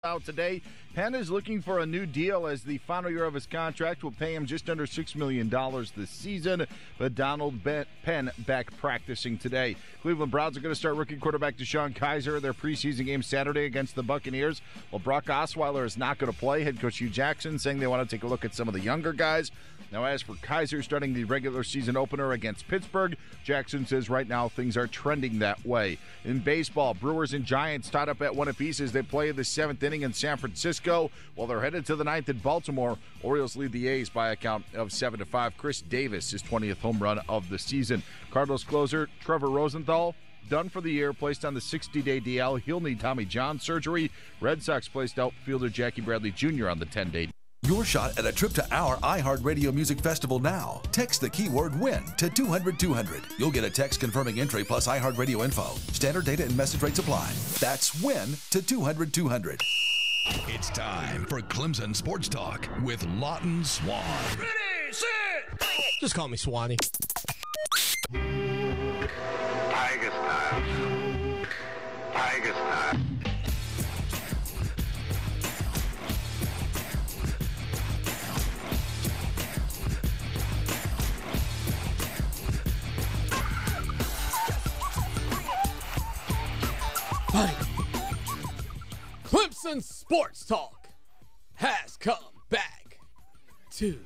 out today. Penn is looking for a new deal as the final year of his contract will pay him just under $6 million this season. But Donald Penn back practicing today. Cleveland Browns are going to start rookie quarterback Deshaun Kaiser their preseason game Saturday against the Buccaneers. Well, Brock Osweiler is not going to play. Head coach Hugh Jackson saying they want to take a look at some of the younger guys. Now, as for Kaiser starting the regular season opener against Pittsburgh, Jackson says right now things are trending that way. In baseball, Brewers and Giants tied up at 1 apiece as they play the 7th inning in San Francisco. While they're headed to the 9th in Baltimore, Orioles lead the A's by a count of 7-5. Chris Davis, his 20th home run of the season. Cardinals closer Trevor Rosenthal, done for the year, placed on the 60-day DL. He'll need Tommy John surgery. Red Sox placed outfielder Jackie Bradley Jr. on the 10-day. Your shot at a trip to our iHeart Radio Music Festival now. Text the keyword WIN to 200-200. You'll get a text confirming entry plus iHeart Radio info. Standard data and message rates apply. That's WIN to 200-200. It's time for Clemson Sports Talk with Lawton Swan. Ready, set, just call me Swanee. Tiger style. Tiger style. Clemson Sports Talk has come back to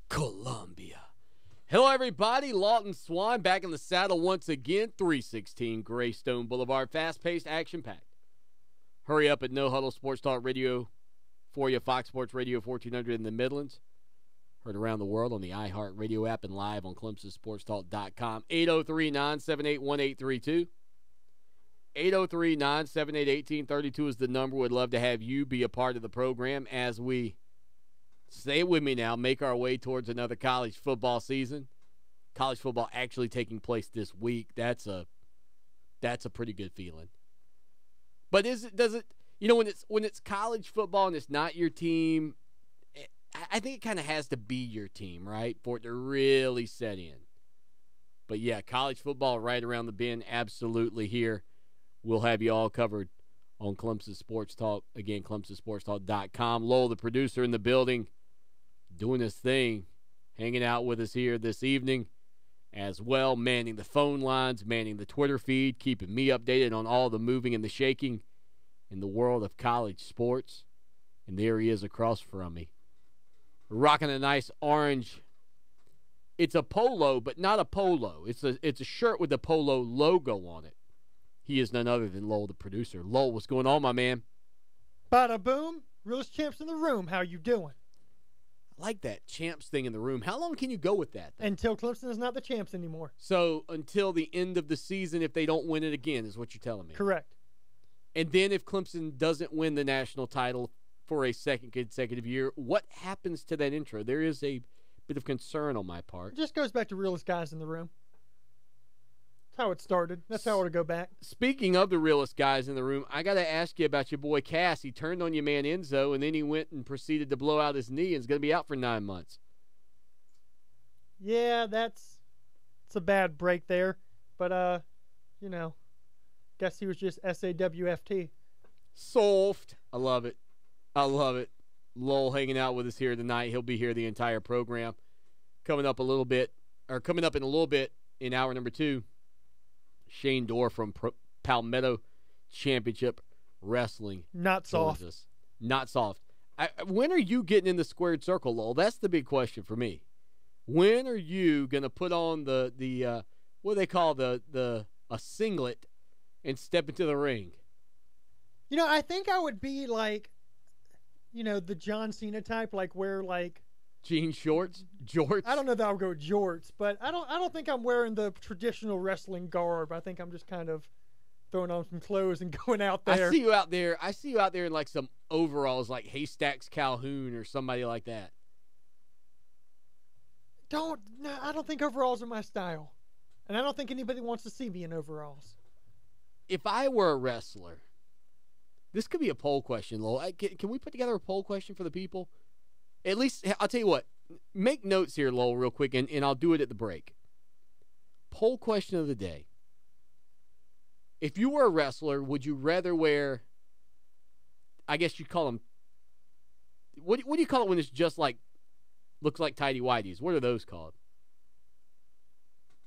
Columbia. Hello, everybody. Lawton Swan back in the saddle once again. 316 Greystone Boulevard. Fast-paced, action-packed. Hurry up at No Huddle Sports Talk Radio for you. Fox Sports Radio 1400 in the Midlands. Heard around the world on the iHeart Radio app and live on ClemsonSportsTalk.com. 803-978-1832. 803-978-1832 is the number. Would love to have you be a part of the program as we, stay with me now, make our way towards another college football season. College football actually taking place this week. That's a pretty good feeling. But does it, when it's college football and it's not your team, I think it kind of has to be your team, right, for it to really set in. But yeah, college football right around the bend, absolutely here. We'll have you all covered on Clemson Sports Talk. Again, ClemsonSportsTalk.com. Lowell, the producer in the building, doing his thing, hanging out with us here this evening as well, manning the phone lines, manning the Twitter feed, keeping me updated on all the moving and the shaking in the world of college sports. And there he is across from me, rocking a nice orange. It's a polo, but not a polo. It's a shirt with a polo logo on it. He is none other than Lowell, the producer. Lowell, what's going on, my man? Bada boom. Realest champs in the room. How you doing? I like that champs thing in the room. How long can you go with that? Until Clemson is not the champs anymore. So until the end of the season, if they don't win it again, is what you're telling me? Correct. And then if Clemson doesn't win the national title for a second consecutive year, what happens to that intro? There is a bit of concern on my part. It just goes back to realest guys in the room. That's how it started. That's how it'll go back. Speaking of the realest guys in the room, I got to ask you about your boy Cass. He turned on your man Enzo, and then he went and proceeded to blow out his knee and is going to be out for 9 months. Yeah, it's a bad break there. But, guess he was just SAWFT. Soft. I love it. I love it. Lowell hanging out with us here tonight. He'll be here the entire program. Coming up in a little bit in hour number 2, Shane Dorr from Palmetto Championship Wrestling. Not soft. Not soft. When are you getting in the squared circle, Lowell? That's the big question for me. When are you going to put on the what do they call a singlet and step into the ring? I think I would be like, the John Cena type, like wear like jean shorts, jorts. I don't know that I'll go jorts, but I don't think I'm wearing the traditional wrestling garb. I think I'm just kind of throwing on some clothes and going out there. I see you out there in like some overalls, like Haystacks Calhoun or somebody like that. I don't think overalls are my style, and I don't think anybody wants to see me in overalls. If I were a wrestler, this could be a poll question, Lowell. Can we put together a poll question for the people? At least, I'll tell you what. Make notes here, Lowell, real quick, and I'll do it at the break. Poll question of the day. If you were a wrestler, would you rather wear, I guess you call them, what do you call it when it's just like, looks like tighty-whities? What are those called?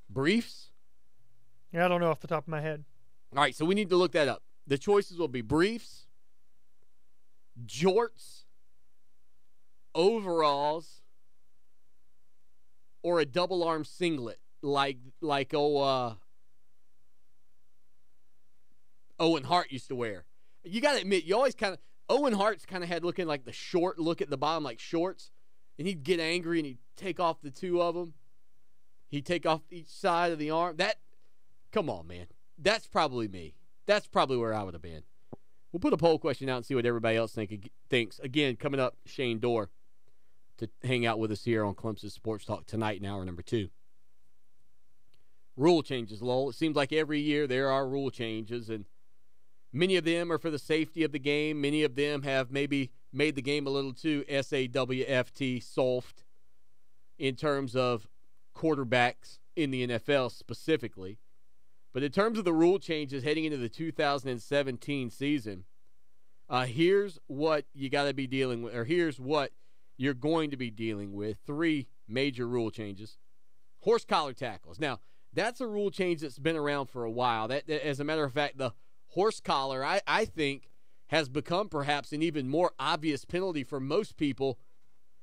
Briefs? Yeah, I don't know off the top of my head. All right, so we need to look that up. The choices will be briefs, jorts, overalls, or a double-arm singlet like Owen Hart used to wear. You got to admit, you always kind of – Owen Hart's kind of had looking like the short look at the bottom, like shorts, and he'd get angry and he'd take off the two of them. He'd take off each side of the arm. Come on, man. That's probably me. That's probably where I would have been. We'll put a poll question out and see what everybody else thinks. Again, coming up, Shane Dorr to hang out with us here on Clemson Sports Talk tonight in hour number 2. Rule changes, Lowell. It seems like every year there are rule changes, and many of them are for the safety of the game. Many of them have maybe made the game a little too SAWFT, soft, in terms of quarterbacks in the NFL specifically. But in terms of the rule changes heading into the 2017 season, here's what you got to be dealing with, or here's what you're going to be dealing with. 3 major rule changes. Horse collar tackles. Now, that's a rule change that's been around for a while. That, as a matter of fact, the horse collar, I think, has become perhaps an even more obvious penalty for most people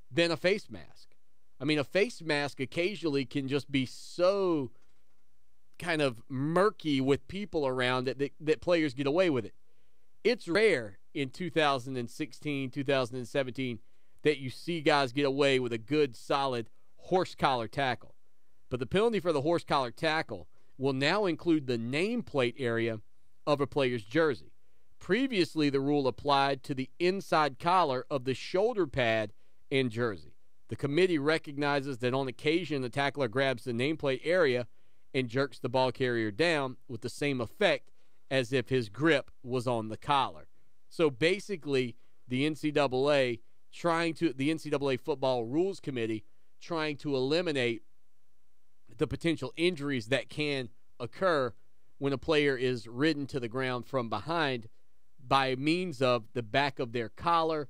than a face mask. I mean, a face mask occasionally can just be so kind of murky with people around it that players get away with it. It's rare in 2016, 2017 that you see guys get away with a good, solid horse collar tackle. But the penalty for the horse collar tackle will now include the nameplate area of a player's jersey. Previously, the rule applied to the inside collar of the shoulder pad and jersey. The committee recognizes that on occasion the tackler grabs the nameplate area and jerks the ball carrier down with the same effect as if his grip was on the collar. So basically, the NCAA Football Rules Committee trying to eliminate the potential injuries that can occur when a player is ridden to the ground from behind by means of the back of their collar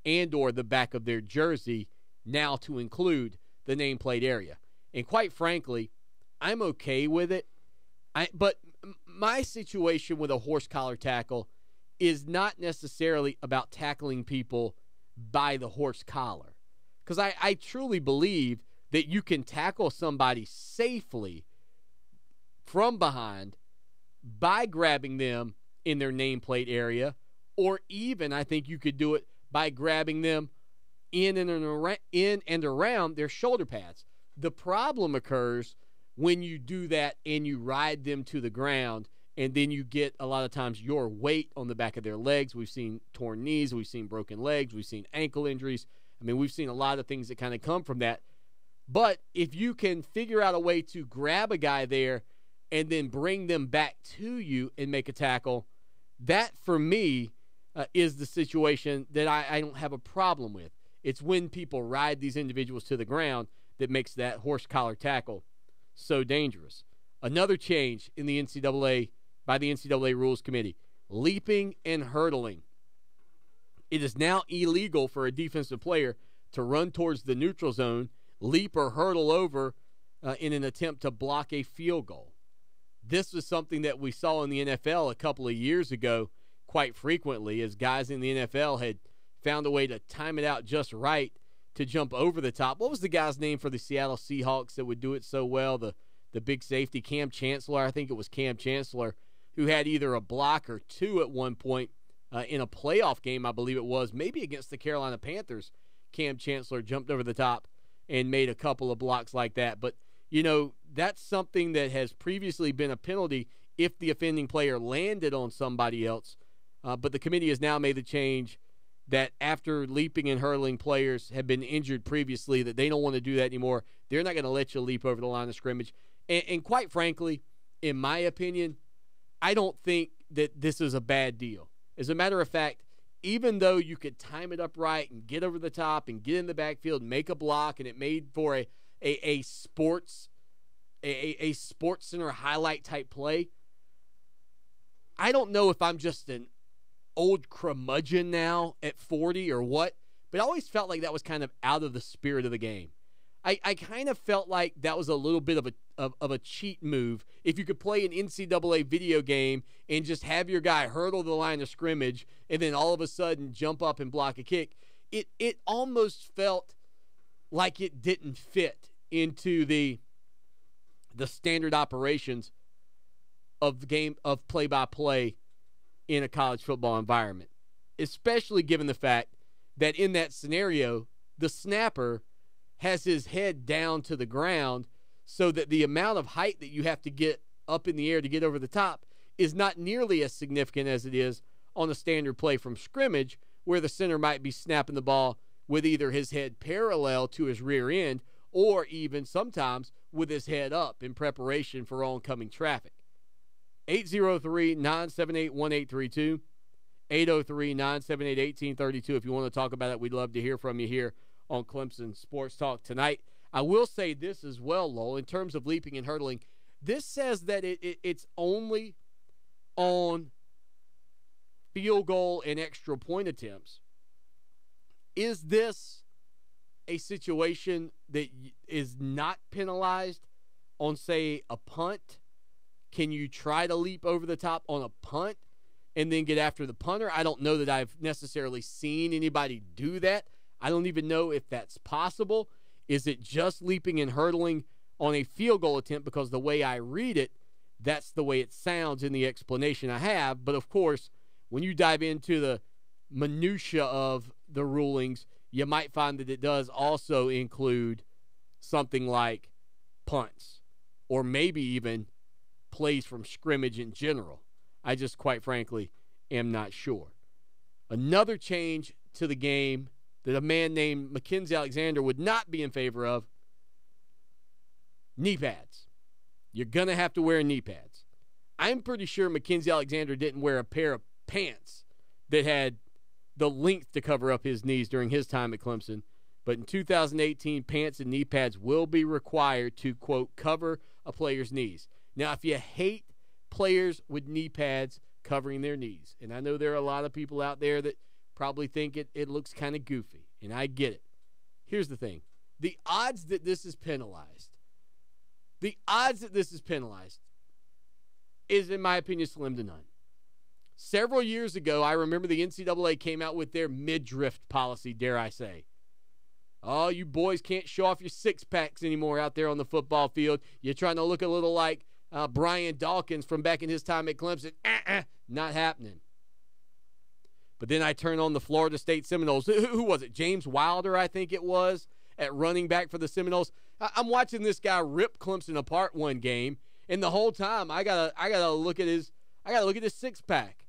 and or the back of their jersey, now to include the nameplate area. And quite frankly, I'm okay with it. But my situation with a horse collar tackle is not necessarily about tackling people by the horse collar. Because I truly believe that you can tackle somebody safely from behind by grabbing them in their nameplate area, or even I think you could do it by grabbing them in and around their shoulder pads. The problem occurs when you do that and you ride them to the ground, and then you get a lot of times your weight on the back of their legs. We've seen torn knees, we've seen broken legs, we've seen ankle injuries. I mean, we've seen a lot of things that kind of come from that. But if you can figure out a way to grab a guy there and then bring them back to you and make a tackle, that for me is the situation that I don't have a problem with. It's when people ride these individuals to the ground that makes that horse collar tackle so dangerous. Another change in the NCAA by the NCAA Rules Committee, leaping and hurdling. It is now illegal for a defensive player to run towards the neutral zone, leap or hurdle over in an attempt to block a field goal. This was something that we saw in the NFL a couple of years ago quite frequently, as guys in the NFL had found a way to time it out just right to jump over the top. What was the guy's name for the Seattle Seahawks that would do it so well? The big safety, Cam Chancellor. I think it was Cam Chancellor, who had either a block or two at one point in a playoff game, I believe it was, maybe against the Carolina Panthers. Cam Chancellor jumped over the top and made a couple of blocks like that. But, you know, that's something that has previously been a penalty if the offending player landed on somebody else. But the committee has now made the change that after leaping and hurdling players have been injured previously, that they don't want to do that anymore. They're not going to let you leap over the line of scrimmage. And quite frankly, in my opinion, I don't think that this is a bad deal. As a matter of fact, even though you could time it up right and get over the top and get in the backfield and make a block, and it made for a sports center highlight type play, I don't know if I'm just an old curmudgeon now at 40 or what, but I always felt like that was kind of out of the spirit of the game. I kind of felt like that was a little bit of a cheat move. If you could play an NCAA video game and just have your guy hurdle the line of scrimmage and then all of a sudden jump up and block a kick, it almost felt like it didn't fit into the standard operations of the game of play-by-play in a college football environment, especially given the fact that in that scenario, the snapper has his head down to the ground so that the amount of height that you have to get up in the air to get over the top is not nearly as significant as it is on a standard play from scrimmage, where the center might be snapping the ball with either his head parallel to his rear end or even sometimes with his head up in preparation for oncoming traffic. 803-978-1832, 803-978-1832. If you want to talk about it, we'd love to hear from you here on Clemson Sports Talk tonight. I will say this as well, Lowell, in terms of leaping and hurdling. This says that it's only on field goal and extra point attempts. Is this a situation that is not penalized on, say, a punt? Can you try to leap over the top on a punt and then get after the punter? I don't know that I've necessarily seen anybody do that. I don't even know if that's possible. Is it just leaping and hurdling on a field goal attempt? Because the way I read it, that's the way it sounds in the explanation I have. But, of course, when you dive into the minutia of the rulings, you might find that it does also include something like punts or maybe even plays from scrimmage in general. I just, quite frankly, am not sure. Another change to the game that a man named Mackenzie Alexander would not be in favor of: knee pads. You're going to have to wear knee pads. I'm pretty sure Mackenzie Alexander didn't wear a pair of pants that had the length to cover up his knees during his time at Clemson. But in 2018, pants and knee pads will be required to, quote, cover a player's knees. Now, if you hate players with knee pads covering their knees, and I know there are a lot of people out there that probably think it looks kind of goofy, and I get it. Here's the thing. The odds that this is penalized is, in my opinion, slim to none. Several years ago, I remember the NCAA came out with their midriff policy, dare I say. Oh, you boys can't show off your six-packs anymore out there on the football field. You're trying to look a little like Brian Dawkins from back in his time at Clemson. Not happening. But then I turn on the Florida State Seminoles. Who was it? James Wilder, I think it was, at running back for the Seminoles. I'm watching this guy rip Clemson apart one game, and the whole time I gotta look at his six-pack,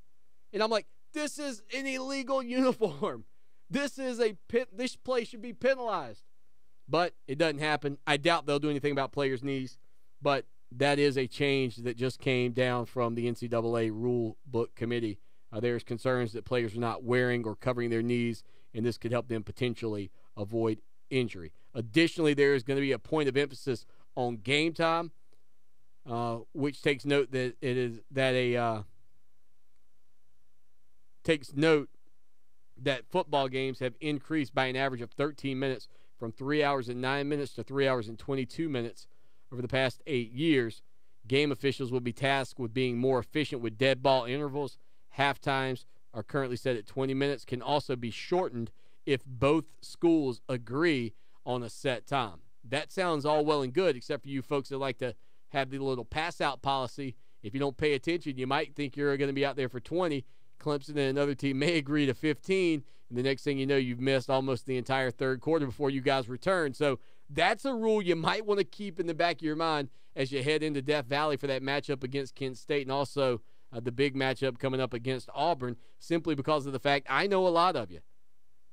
and I'm like, this is an illegal uniform. This play should be penalized. But it doesn't happen. I doubt they'll do anything about players' knees, but that is a change that just came down from the NCAA rule book committee. There's concerns that players are not wearing or covering their knees, and this could help them potentially avoid injury. Additionally, there is going to be a point of emphasis on game time, which takes note that that football games have increased by an average of 13 minutes from 3 hours and 9 minutes to 3 hours and 22 minutes over the past 8 years. Game officials will be tasked with being more efficient with dead ball intervals. Half times are currently set at 20 minutes, can also be shortened if both schools agree on a set time. That sounds all well and good, except for you folks that like to have the little pass-out policy. If you don't pay attention, you might think you're going to be out there for 20. Clemson and another team may agree to 15, and the next thing you know, you've missed almost the entire third quarter before you guys return. So that's a rule you might want to keep in the back of your mind as you head into Death Valley for that matchup against Kent State, and also the big matchup coming up against Auburn, simply because of the fact I know a lot of you.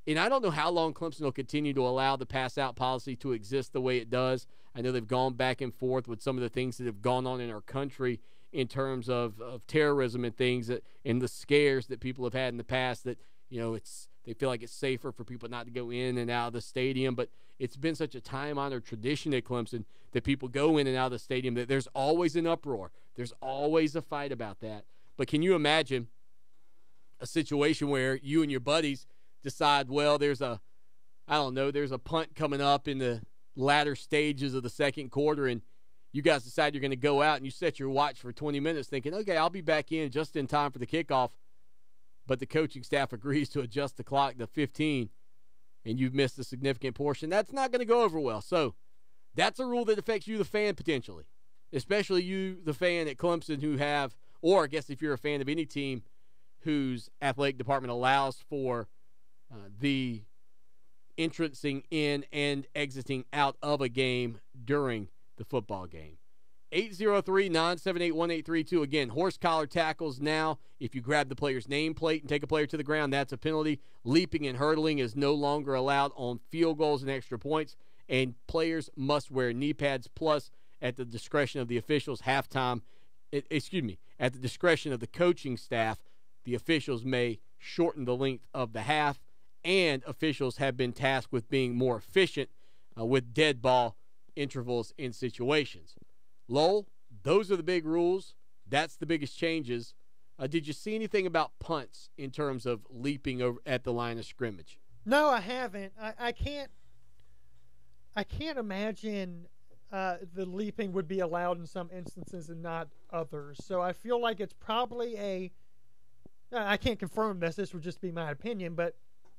And I don't know how long Clemson will continue to allow the pass-out policy to exist the way it does. I know they've gone back and forth with some of the things that have gone on in our country in terms of terrorism and things and the scares that people have had in the past, that, you know, they feel like it's safer for people not to go in and out of the stadium. But it's been such a time-honored tradition at Clemson that people go in and out of the stadium that there's always an uproar. There's always a fight about that. But can you imagine a situation where you and your buddies decide, well, there's a punt coming up in the latter stages of the second quarter, and you guys decide you're going to go out and you set your watch for 20 minutes thinking, okay, I'll be back in just in time for the kickoff. But the coaching staff agrees to adjust the clock to 15, and you've missed a significant portion. That's not going to go over well. So that's a rule that affects you, the fan, potentially, especially you, the fan at Clemson, who have, or I guess if you're a fan of any team whose athletic department allows for the entrancing in and exiting out of a game during the football game. 803-978-1832. Again, horse collar tackles now. If you grab the player's nameplate and take a player to the ground, that's a penalty. Leaping and hurdling is no longer allowed on field goals and extra points. And players must wear knee pads, plus at the discretion of the officials, at the discretion of the coaching staff, the officials may shorten the length of the half, and officials have been tasked with being more efficient with dead ball intervals in situations. Lowell, those are the big rules. That's the biggest changes. Did you see anything about punts in terms of leaping over at the line of scrimmage? No, I haven't. I can't imagine the leaping would be allowed in some instances and not others. So I feel like it's probably I can't confirm this. This would just be my opinion, but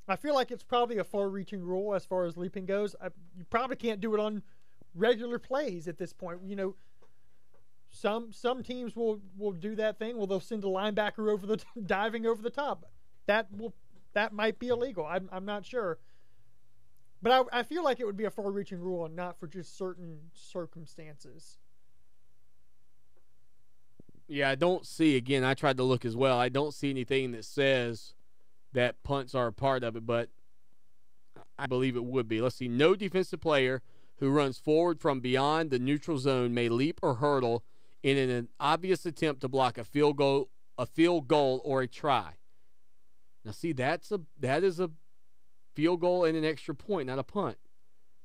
I feel like it's probably a far-reaching rule as far as leaping goes. You probably can't do it on regular plays at this point. You know, some teams will do that thing. Well, they'll send a linebacker diving over the top. That might be illegal. I'm not sure. But I feel like it would be a far-reaching rule and not for just certain circumstances. Yeah, I don't see, again, I tried to look as well. I don't see anything that says that punts are a part of it, but I believe it would be. Let's see. No defensive player who runs forward from beyond the neutral zone may leap or hurdle in an obvious attempt to block a field goal or a try. Now, see, that is a field goal and an extra point, not a punt.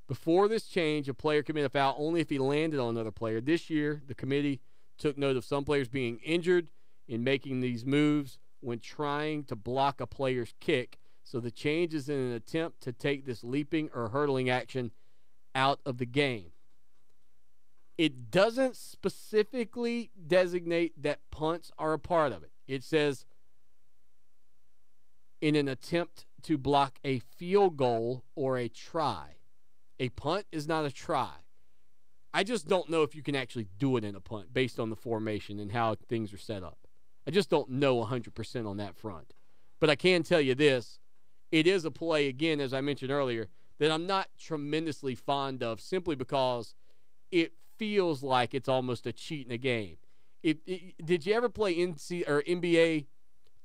Before this change, a player committed a foul only if he landed on another player. This year, the committee took note of some players being injured in making these moves when trying to block a player's kick. So the change is in an attempt to take this leaping or hurdling action out of the game. It doesn't specifically designate that punts are a part of it. It says in an attempt to block a field goal or a try. A punt is not a try. I just don't know if you can actually do it in a punt based on the formation and how things are set up. I just don't know 100% on that front. But I can tell you this. It is a play, again, as I mentioned earlier, that I'm not tremendously fond of simply because it feels like it's almost a cheat in a game. Did you ever play NBA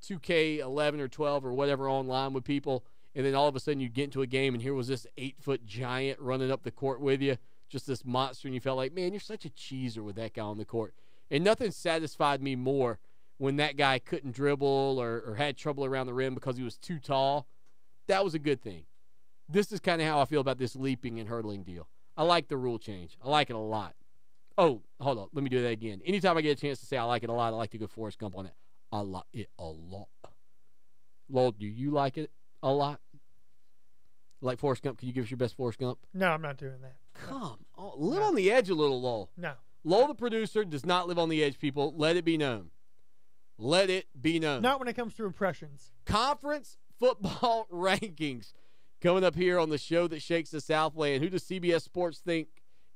2K11 or 12 or whatever online with people, and then all of a sudden you get into a game and here was this 8-foot giant running up the court with you, just this monster, and you felt like, man, you're such a cheeser with that guy on the court. And nothing satisfied me more when that guy couldn't dribble or had trouble around the rim because he was too tall. That was a good thing. This is kind of how I feel about this leaping and hurdling deal. I like the rule change. I like it a lot. Oh, hold on. Let me do that again. Anytime I get a chance to say I like it a lot, I like to go Forrest Gump on it. I like it a lot. Lowell, do you like it a lot? Like Forrest Gump? Can you give us your best Forrest Gump? No, I'm not doing that. Come on. Live on the edge a little, Lowell. No. Lowell, the producer, does not live on the edge, people. Let it be known. Let it be known. Not when it comes to impressions. Conference football rankings coming up here on the show that shakes the Southland. Who does CBS Sports think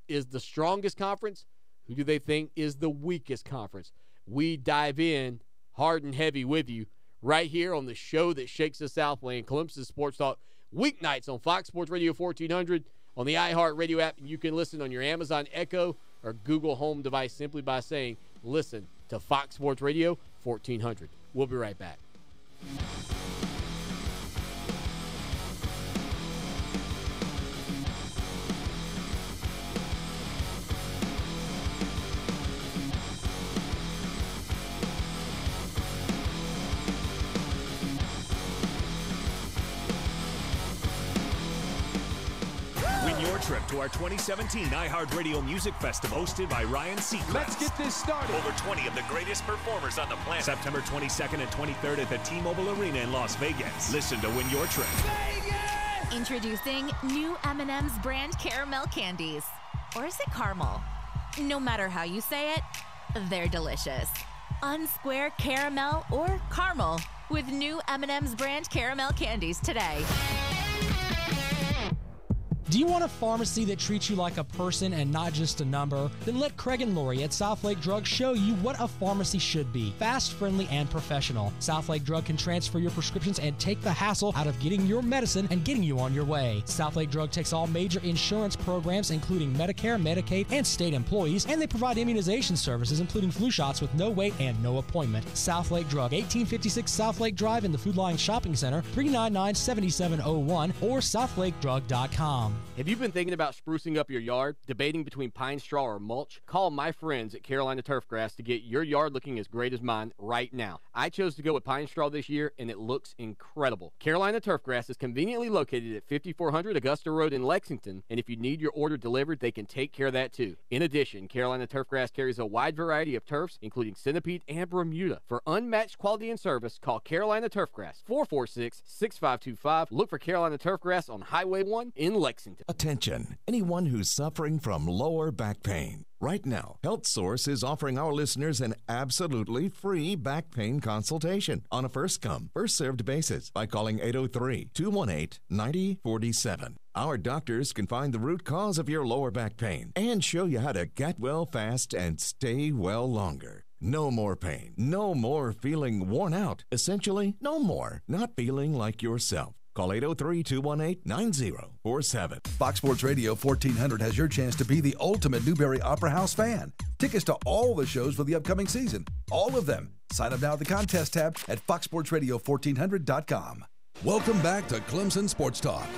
is the strongest conference? Who do they think is the weakest conference? We dive in hard and heavy with you right here on the show that shakes the Southland, Clemson Sports Talk, weeknights on Fox Sports Radio 1400, on the iHeart Radio app. You can listen on your Amazon Echo or Google Home device simply by saying, listen to Fox Sports Radio 1400. We'll be right back. trip to our 2017 iHeart Music Festival, hosted by Ryan Seacrest. Let's get this started. Over 20 of the greatest performers on the planet. September 22nd and 23rd at the T-Mobile Arena in Las Vegas. Listen to win your trip. Vegas! Introducing new M&M's brand caramel candies. Or is it caramel? No matter how you say it, they're delicious. Unsquare caramel or caramel with new M&M's brand caramel candies today. Do you want a pharmacy that treats you like a person and not just a number? Then let Craig and Lori at Southlake Drug show you what a pharmacy should be. Fast, friendly, and professional. Southlake Drug can transfer your prescriptions and take the hassle out of getting your medicine and getting you on your way. Southlake Drug takes all major insurance programs, including Medicare, Medicaid, and state employees, and they provide immunization services, including flu shots with no wait and no appointment. Southlake Drug, 1856 Southlake Drive in the Food Lion Shopping Center, 399-7701, or southlakedrug.com. Have you been thinking about sprucing up your yard, debating between pine straw or mulch? Call my friends at Carolina Turfgrass to get your yard looking as great as mine right now. I chose to go with pine straw this year, and it looks incredible. Carolina Turfgrass is conveniently located at 5400 Augusta Road in Lexington, and if you need your order delivered, they can take care of that too. In addition, Carolina Turfgrass carries a wide variety of turfs, including Centipede and Bermuda. For unmatched quality and service, call Carolina Turfgrass, 446-6525. Look for Carolina Turfgrass on Highway 1 in Lexington. Attention, anyone who's suffering from lower back pain. Right now, HealthSource is offering our listeners an absolutely free back pain consultation on a first-come, first-served basis by calling 803-218-9047. Our doctors can find the root cause of your lower back pain and show you how to get well fast and stay well longer. No more pain. No more feeling worn out. Essentially, no more not feeling like yourself. Call 803-218-9047. Fox Sports Radio 1400 has your chance to be the ultimate Newberry Opera House fan. Tickets to all the shows for the upcoming season. All of them. Sign up now at the contest tab at foxsportsradio1400.com. Welcome back to Clemson Sports Talk,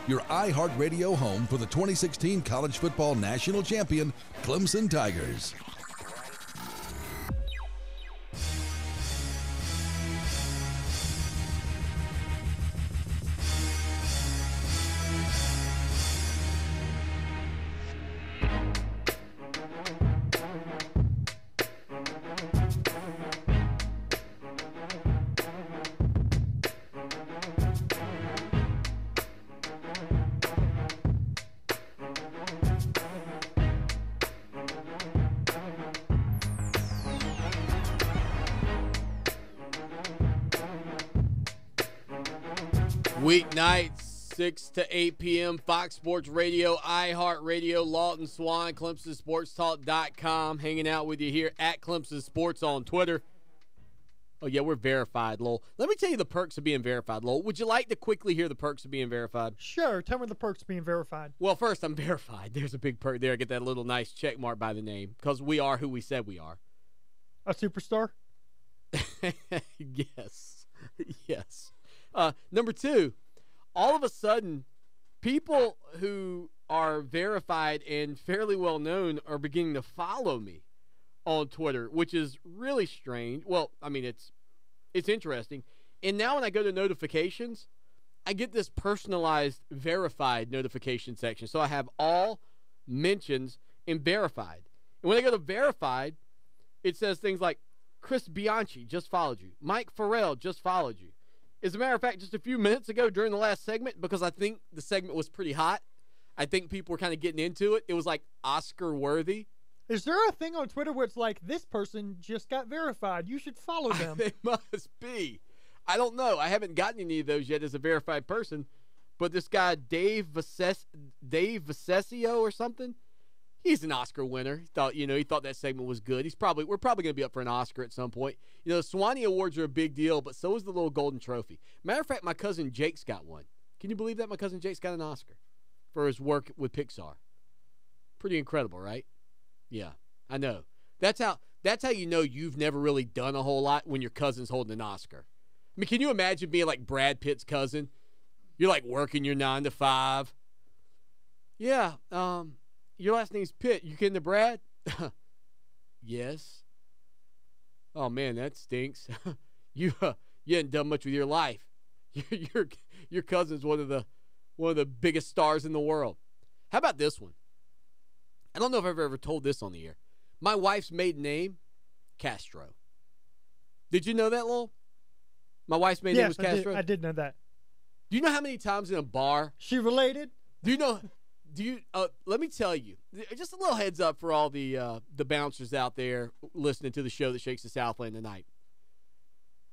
your iHeart Radio home for the 2016 College Football National Champion, Clemson Tigers. Weeknights, 6 to 8 p.m., Fox Sports Radio, iHeart Radio, Lawton Swan, ClemsonSportsTalk.com, hanging out with you here at Clemson Sports on Twitter. Oh, yeah, we're verified, Lowell. Let me tell you the perks of being verified, Lowell. Would you like to quickly hear the perks of being verified? Sure. Tell me the perks of being verified. Well, first, I'm verified. There's a big perk there. I get that little nice check mark by the name because we are who we said we are. A superstar? Yes. Yes. Number two, all of a sudden, people who are verified and fairly well known are beginning to follow me on Twitter, which is really strange. Well, I mean, it's interesting. And now when I go to notifications, I get this personalized verified notification section. So I have all mentions in verified. And when I go to verified, it says things like Chris Bianchi just followed you. Mike Farrell just followed you. As a matter of fact, just a few minutes ago during the last segment, because I think the segment was pretty hot, I think people were kind of getting into it. It was like Oscar worthy. Is there a thing on Twitter where it's like, this person just got verified, you should follow them? It must be. I don't know. I haven't gotten any of those yet as a verified person, but this guy, Dave Vasesio or something, he's an Oscar winner. He thought that segment was good. We're probably going to be up for an Oscar at some point. The Swanee Awards are a big deal, but so is the little golden trophy. Matter of fact, my cousin Jake's got one. Can you believe that? My cousin Jake's got an Oscar for his work with Pixar. Pretty incredible, right? Yeah, I know. That's how you know you've never really done a whole lot when your cousin's holding an Oscar. I mean, can you imagine being like Brad Pitt's cousin? You're like working your 9 to 5. Yeah, your last name's Pitt. You kin to Brad? Yes. Oh man, that stinks. You hadn't done much with your life. Your cousin's one of the biggest stars in the world. How about this one? I don't know if I've ever told this on the air. My wife's maiden name, Castro. Did you know that, Lowell? My wife's maiden name was Castro? I did know that. Do you know how many times in a bar? She related? Let me tell you, just a little heads up for all the bouncers out there listening to the show that shakes the Southland tonight.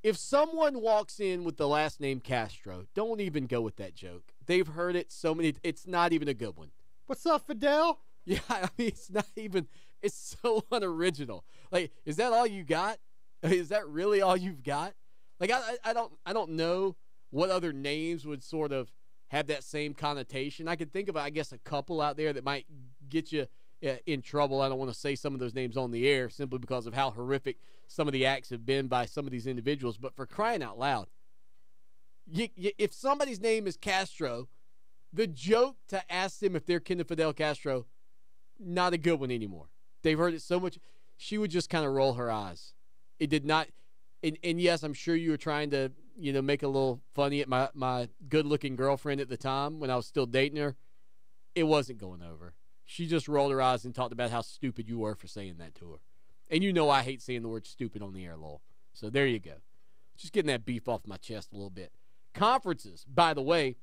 If someone walks in with the last name Castro, don't even go with that joke. They've heard it so many, it's not even a good one. What's up, Fidel? Yeah, I mean, it's not even, it's so unoriginal. Like, is that all you got? Is that really all you've got? Like, I don't know what other names would sort of have that same connotation. I could think of, I guess, a couple out there that might get you in trouble. I don't want to say some of those names on the air simply because of how horrific some of the acts have been by some of these individuals. But for crying out loud, if somebody's name is Castro, the joke to ask them if they're kin to Fidel Castro, not a good one anymore. They've heard it so much. She would just kind of roll her eyes. It did not. And yes, I'm sure you were trying to, make a little funny at my good-looking girlfriend at the time when I was still dating her. It wasn't going over. She just rolled her eyes and talked about how stupid you were for saying that to her. And I hate saying the word stupid on the air, Lowell. So there you go. Just getting that beef off my chest a little bit. Conferences, by the way,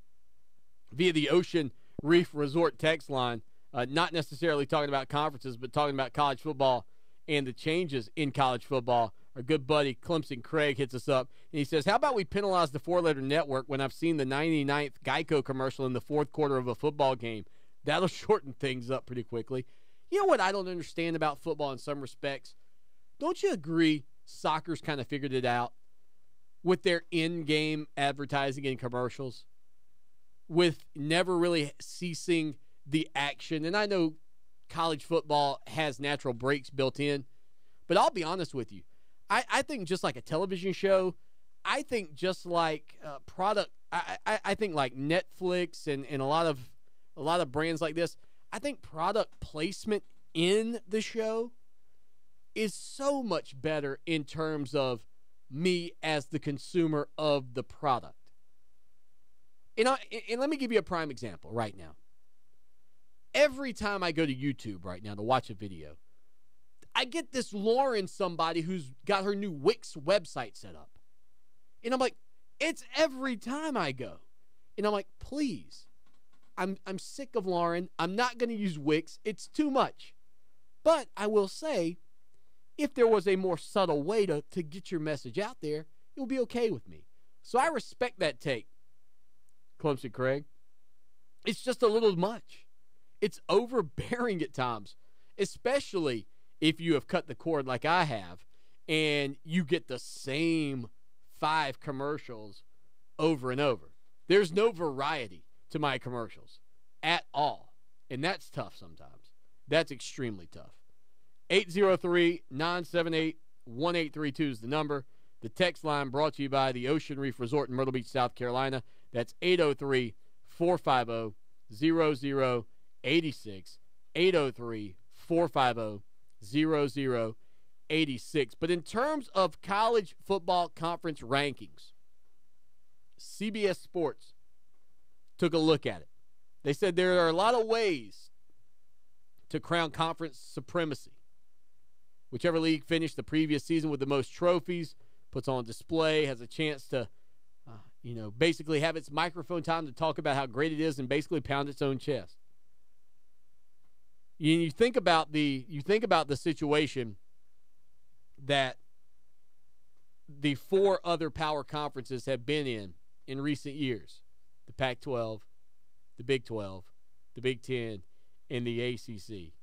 via the Ocean Reef Resort text line, not necessarily talking about conferences, but talking about college football and the changes in college football. Our good buddy Clemson Craig hits us up, and he says, how about we penalize the four-letter network when I've seen the 99th Geico commercial in the fourth quarter of a football game? That'll shorten things up pretty quickly. You know what I don't understand about football in some respects? Don't you agree soccer's kind of figured it out with their in-game advertising and commercials, with never really ceasing the action? And I know college football has natural breaks built in, but I'll be honest with you. I think just like a television show, I think just like product, I think like Netflix and a lot of brands like this, I think product placement in the show is so much better in terms of me as the consumer of the product. And let me give you a prime example right now. Every time I go to YouTube right now to watch a video, I get this Lauren somebody who's got her new Wix website set up. And I'm like, it's every time I go. And I'm like, please, I'm sick of Lauren. I'm not going to use Wix. It's too much. But I will say, if there was a more subtle way to get your message out there, it would be okay with me. So I respect that take, Clemson Craig. It's just a little much. It's overbearing at times, especially if you have cut the cord like I have and you get the same 5 commercials over and over. There's no variety to my commercials at all, and that's tough sometimes. That's extremely tough. 803-978-1832 is the number. The text line brought to you by the Ocean Reef Resort in Myrtle Beach, South Carolina. That's 803-450-0086. 803-450-0086. But in terms of college football conference rankings, CBS Sports took a look at it. They said there are a lot of ways to crown conference supremacy. Whichever league finished the previous season with the most trophies, puts on display, has a chance to, basically have its microphone time to talk about how great it is and basically pound its own chest. You think about the situation that the 4 other power conferences have been in recent years: the Pac-12, the Big 12, the Big 10, and the ACC.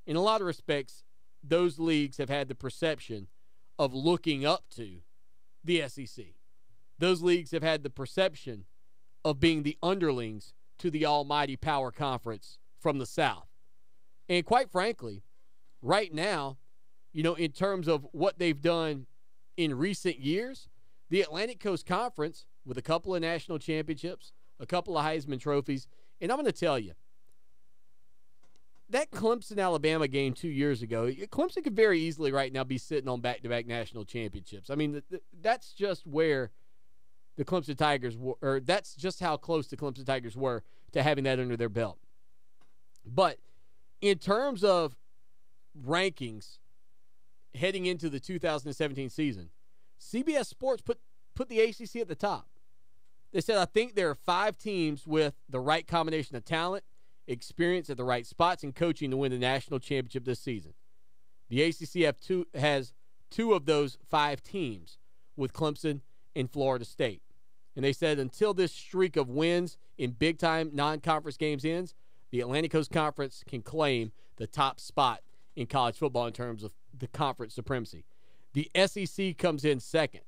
In a lot of respects, those leagues have had the perception of looking up to the SEC. Those leagues have had the perception of being the underlings to the almighty power conference from the South. And quite frankly, right now, in terms of what they've done in recent years, the Atlantic Coast Conference, with a couple of national championships, a couple of Heisman trophies, and I'm going to tell you, that Clemson-Alabama game 2 years ago, Clemson could very easily right now be sitting on back-to-back national championships. I mean, that's just where the Clemson Tigers were, or that's just how close the Clemson Tigers were to having that under their belt. But in terms of rankings heading into the 2017 season, CBS Sports put the ACC at the top. They said, I think there are 5 teams with the right combination of talent, experience at the right spots, and coaching to win the national championship this season. The ACC has 2 of those 5 teams with Clemson and Florida State. And they said until this streak of wins in big-time non-conference games ends, the Atlantic Coast Conference can claim the top spot in college football in terms of the conference supremacy. The SEC comes in second.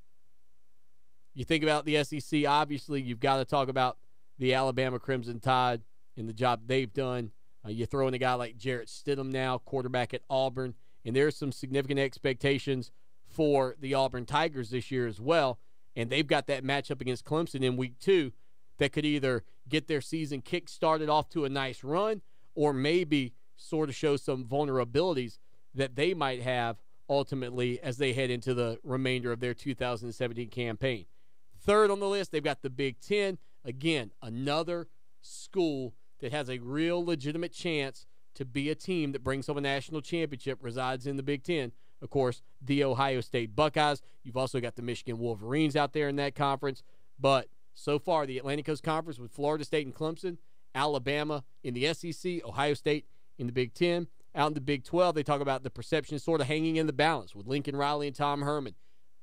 You think about the SEC, obviously you've got to talk about the Alabama Crimson Tide and the job they've done. You throw in a guy like Jarrett Stidham now, quarterback at Auburn, and there's some significant expectations for the Auburn Tigers this year as well, and they've got that matchup against Clemson in week 2 that could either get their season kick-started off to a nice run or maybe sort of show some vulnerabilities that they might have ultimately as they head into the remainder of their 2017 campaign. Third on the list, they've got the Big Ten. Again, another school that has a real legitimate chance to be a team that brings home a national championship resides in the Big Ten. Of course, the Ohio State Buckeyes. You've also got the Michigan Wolverines out there in that conference. But so far, the Atlantic Coast Conference with Florida State and Clemson, Alabama in the SEC, Ohio State in the Big Ten. Out in the Big 12, they talk about the perception sort of hanging in the balance with Lincoln Riley and Tom Herman.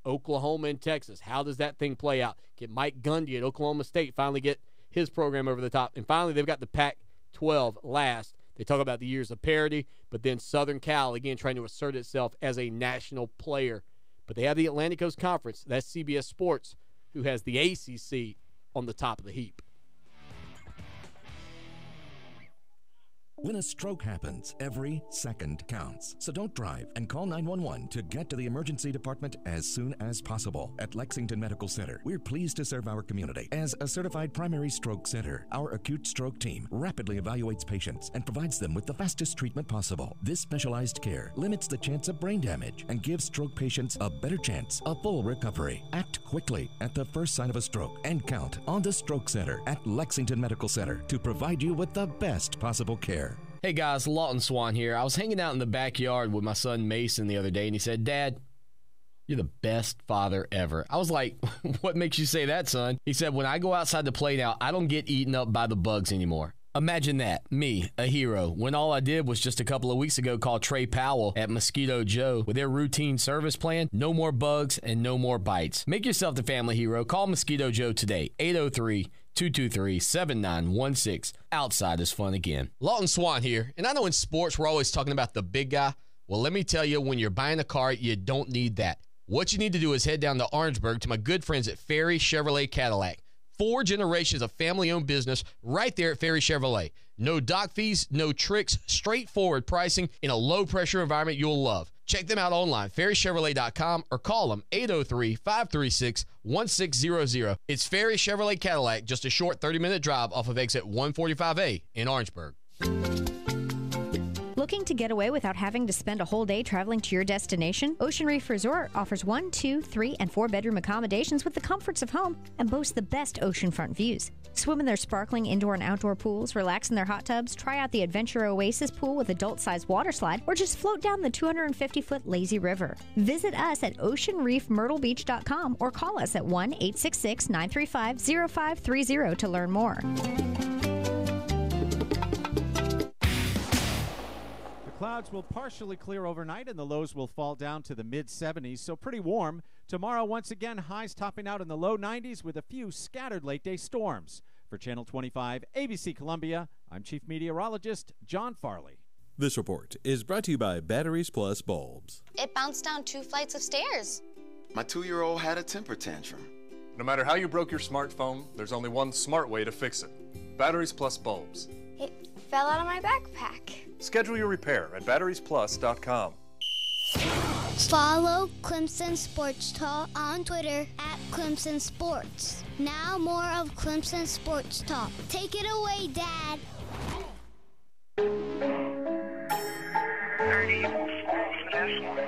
Oklahoma and Texas. How does that thing play out? Can Mike Gundy at Oklahoma State finally get his program over the top? And finally, they've got the Pac-12 last. They talk about the years of parity, but then Southern Cal, again, trying to assert itself as a national player. But they have the Atlantic Coast Conference. That's CBS Sports, who has the ACC on the top of the heap. When a stroke happens, every second counts. So don't drive and call 911 to get to the emergency department as soon as possible. At Lexington Medical Center, we're pleased to serve our community. As a certified primary stroke center, our acute stroke team rapidly evaluates patients and provides them with the fastest treatment possible. This specialized care limits the chance of brain damage and gives stroke patients a better chance of full recovery. Act quickly at the first sign of a stroke and count on the Stroke Center at Lexington Medical Center to provide you with the best possible care. Hey guys, Lawton Swan here. I was hanging out in the backyard with my son Mason the other day, and he said, Dad, you're the best father ever. I was like, what makes you say that, son? He said, when I go outside to play now, I don't get eaten up by the bugs anymore. Imagine that, me, a hero, when all I did was just a couple of weeks ago call Trey Powell at Mosquito Joe with their routine service plan. No more bugs and no more bites. Make yourself the family hero. Call Mosquito Joe today, 803-223-7916. Outside is fun again. Lawton Swan here, and I know in sports we're always talking about the big guy. Well, let me tell you, when you're buying a car, you don't need that. What you need to do is head down to Orangeburg to my good friends at Ferry Chevrolet Cadillac. 4 generations of family-owned business right there at Ferry Chevrolet. No dock fees, no tricks, straightforward pricing in a low-pressure environment you'll love. Check them out online, ferrychevrolet.com, or call them 803-536-1600. It's Ferry Chevrolet Cadillac, just a short 30-minute drive off of exit 145A in Orangeburg. Looking to get away without having to spend a whole day traveling to your destination? Ocean Reef Resort offers 1, 2, 3, and 4-bedroom accommodations with the comforts of home and boasts the best oceanfront views. Swim in their sparkling indoor and outdoor pools, relax in their hot tubs, try out the Adventure Oasis pool with adult-sized water slide, or just float down the 250-foot lazy river. Visit us at oceanreefmyrtlebeach.com or call us at 1-866-935-0530 to learn more. Clouds will partially clear overnight and the lows will fall down to the mid-70s, so pretty warm. Tomorrow, once again, highs topping out in the low 90s with a few scattered late-day storms. For Channel 25, ABC Columbia, I'm Chief Meteorologist John Farley. This report is brought to you by Batteries Plus Bulbs. It bounced down 2 flights of stairs. My 2-year-old had a temper tantrum. No matter how you broke your smartphone, there's only one smart way to fix it. Batteries Plus Bulbs. It fell out of my backpack. Schedule your repair at batteriesplus.com. Follow Clemson Sports Talk on Twitter at Clemson Sports. Now more of Clemson Sports Talk. Take it away, Dad. 30 for this one.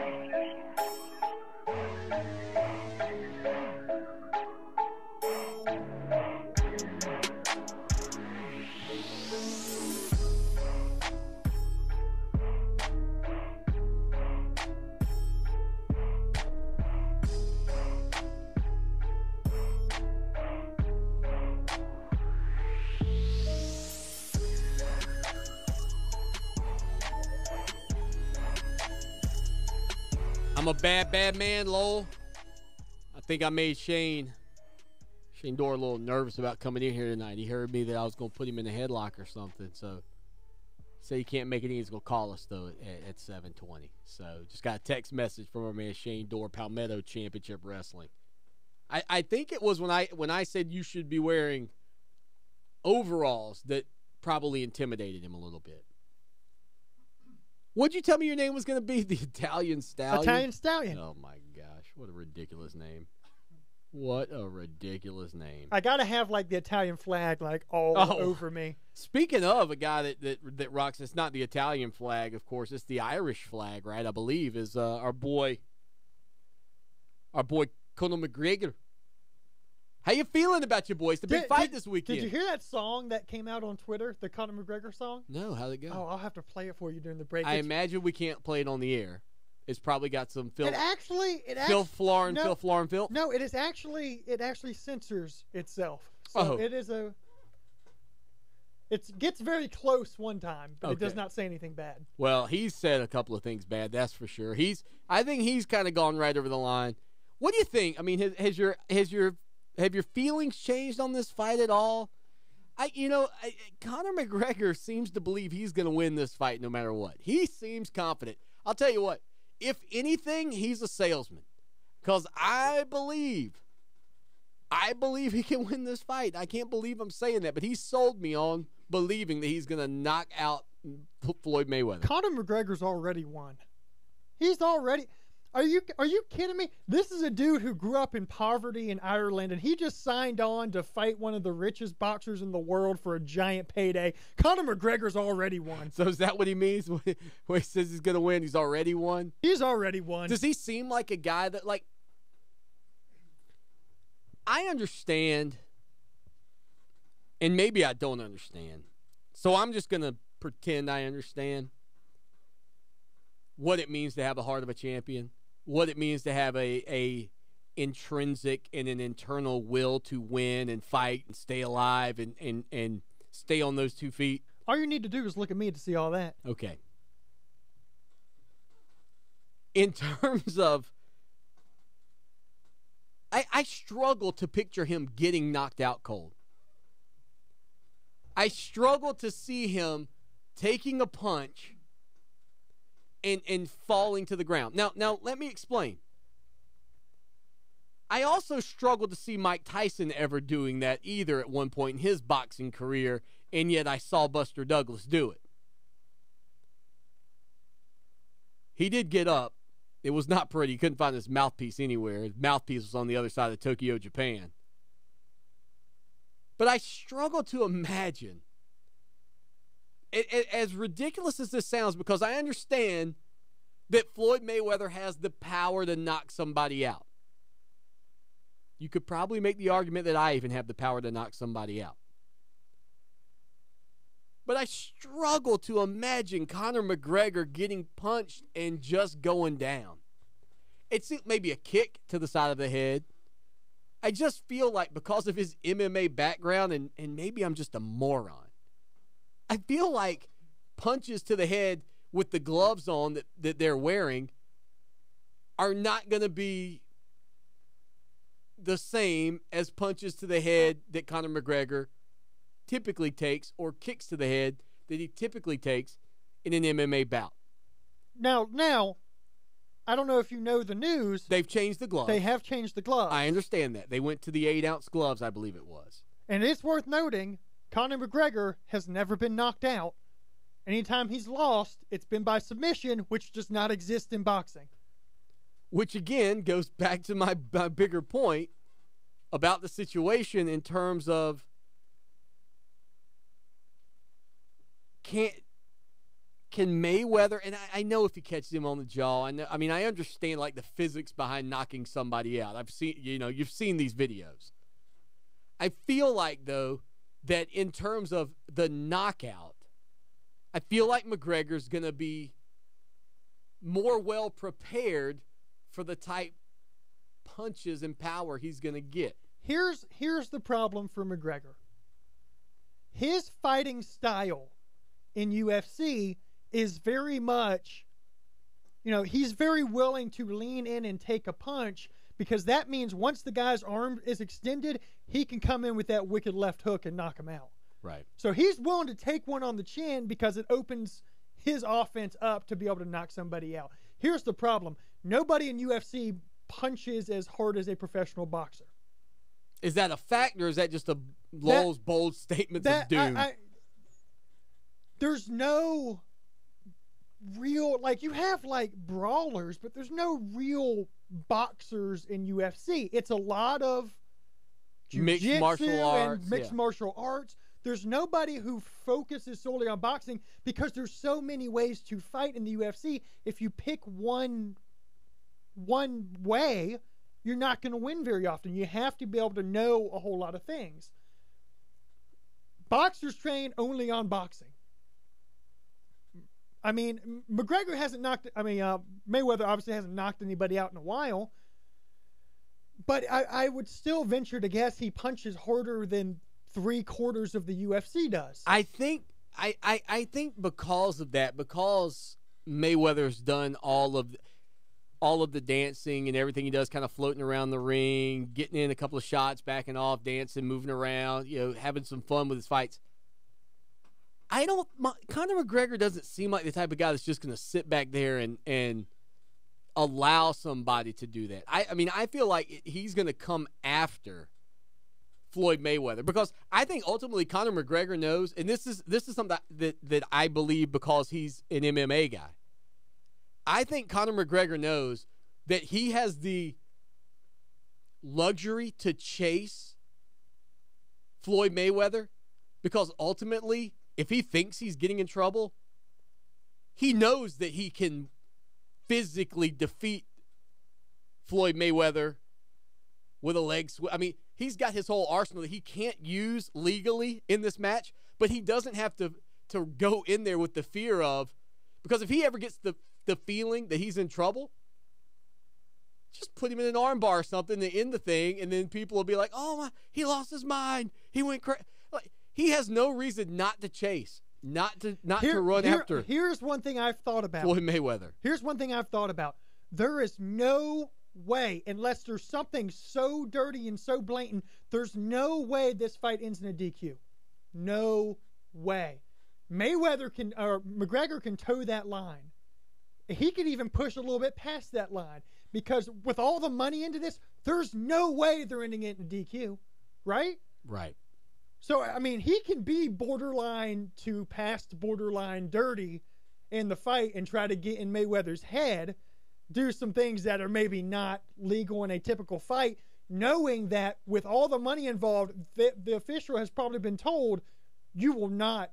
I'm a bad, bad man, Lowell. I think I made Shane Dorr a little nervous about coming in here tonight. He heard me that I was going to put him in a headlock or something. So he said he can't make it in. He's going to call us, though, at 7:20. So just got a text message from our man Shane Dorr, Palmetto Championship Wrestling. I think it was when I said you should be wearing overalls that probably intimidated him a little bit. What'd you tell me your name was going to be? The Italian Stallion? Italian Stallion. Oh, my gosh. What a ridiculous name. What a ridiculous name. I got to have, like, the Italian flag, like, all over me. Speaking of a guy that rocks, it's not the Italian flag, of course. It's the Irish flag, right? I believe is our boy Conor McGregor. How you feeling about your boys? The big fight this weekend. Did you hear that song that came out on Twitter, the Conor McGregor song? No, how'd it go? Oh, I'll have to play it for you during the break. I imagine we can't play it on the air. It's probably got some filth. Filth Florin. No, it actually censors itself. So it gets very close one time, but it does not say anything bad. Well, he's said a couple of things bad, that's for sure. I think he's kind of gone right over the line. What do you think? I mean, have your feelings changed on this fight at all? Conor McGregor seems to believe he's going to win this fight no matter what. He seems confident. I'll tell you what. If anything, he's a salesman, because I believe he can win this fight. I can't believe I'm saying that, but he sold me on believing that he's going to knock out Floyd Mayweather. Conor McGregor's already won. He's already. Are you kidding me? This is a dude who grew up in poverty in Ireland, and he just signed on to fight one of the richest boxers in the world for a giant payday. Conor McGregor's already won. So is that what he means when he says he's going to win? He's already won? He's already won. Does he seem like a guy that, like, I understand, and maybe I don't understand, so I'm just going to pretend I understand what it means to have the heart of a champion, what it means to have a intrinsic and an internal will to win and fight and stay alive and stay on those 2 feet. All you need to do is look at me to see all that. Okay. In terms of, I struggle to picture him getting knocked out cold. I struggle to see him taking a punch and falling to the ground. Now let me explain. I also struggled to see Mike Tyson ever doing that either at one point in his boxing career, and yet I saw Buster Douglas do it. He did get up. It was not pretty. He couldn't find his mouthpiece anywhere. His mouthpiece was on the other side of Tokyo, Japan. But I struggle to imagine, as ridiculous as this sounds, because I understand that Floyd Mayweather has the power to knock somebody out. You could probably make the argument that I even have the power to knock somebody out. But I struggle to imagine Conor McGregor getting punched and just going down. It's maybe a kick to the side of the head. I just feel like because of his MMA background, and maybe I'm just a moron, I feel like punches to the head with the gloves on that they're wearing are not going to be the same as punches to the head that Conor McGregor typically takes, or kicks to the head that he typically takes in an MMA bout. Now, I don't know if you know the news. They've changed the gloves. They have changed the gloves. I understand that. They went to the 8-ounce gloves, I believe it was. And it's worth noting, Conor McGregor has never been knocked out. Anytime he's lost, it's been by submission, which does not exist in boxing. Which, again, goes back to my bigger point about the situation in terms of can Mayweather, and I know if he catches him on the jaw, I understand like the physics behind knocking somebody out. I've seen, you've seen these videos. I feel like, though, that in terms of the knockout, I feel like McGregor's going to be more well prepared for the type punches and power he's going to get. Here's the problem for McGregor. His fighting style in UFC is very much he's very willing to lean in and take a punch because that means once the guy's arm is extended, he can come in with that wicked left hook and knock him out. Right. So he's willing to take one on the chin because it opens his offense up to be able to knock somebody out. Here's the problem. Nobody in UFC punches as hard as a professional boxer. Is that a fact, or is that just Lowell's bold statements of doom? There's no real, you have, brawlers, but there's no real boxers in UFC. It's a lot of mixed martial arts. And mixed martial arts. There's nobody who focuses solely on boxing because there's so many ways to fight in the UFC. If you pick one way, you're not going to win very often. You have to be able to know a whole lot of things. Boxers train only on boxing. I mean, McGregor hasn't Mayweather obviously hasn't knocked anybody out in a while. But I would still venture to guess he punches harder than 3/4 of the UFC does. I think because of that, because Mayweather's done all of the dancing and everything he does, kind of floating around the ring, getting in a couple of shots, backing off, dancing, moving around, having some fun with his fights. Conor McGregor doesn't seem like the type of guy that's just going to sit back there and allow somebody to do that. I feel like he's going to come after Floyd Mayweather because I think ultimately Conor McGregor knows, and this is something that I believe because he's an MMA guy. I think Conor McGregor knows that he has the luxury to chase Floyd Mayweather because ultimately, if he thinks he's getting in trouble, he knows that he can physically defeat Floyd Mayweather with a leg sweep. He's got his whole arsenal that he can't use legally in this match, but he doesn't have to go in there with the fear of, because if he ever gets the feeling that he's in trouble, just put him in an arm bar or something to end the thing, and then people will be like, oh, he lost his mind. He went crazy. He has no reason not to chase, not to run after. Here's one thing I've thought about. Floyd Mayweather. Here's one thing I've thought about. There is no way, unless there's something so dirty and so blatant, there's no way this fight ends in a DQ. No way. McGregor can toe that line. He could even push a little bit past that line because with all the money into this, there's no way they're ending it in a DQ, right? Right. So, he can be borderline to past borderline dirty in the fight and try to get in Mayweather's head, do some things that are maybe not legal in a typical fight, knowing that with all the money involved, the official has probably been told, you will not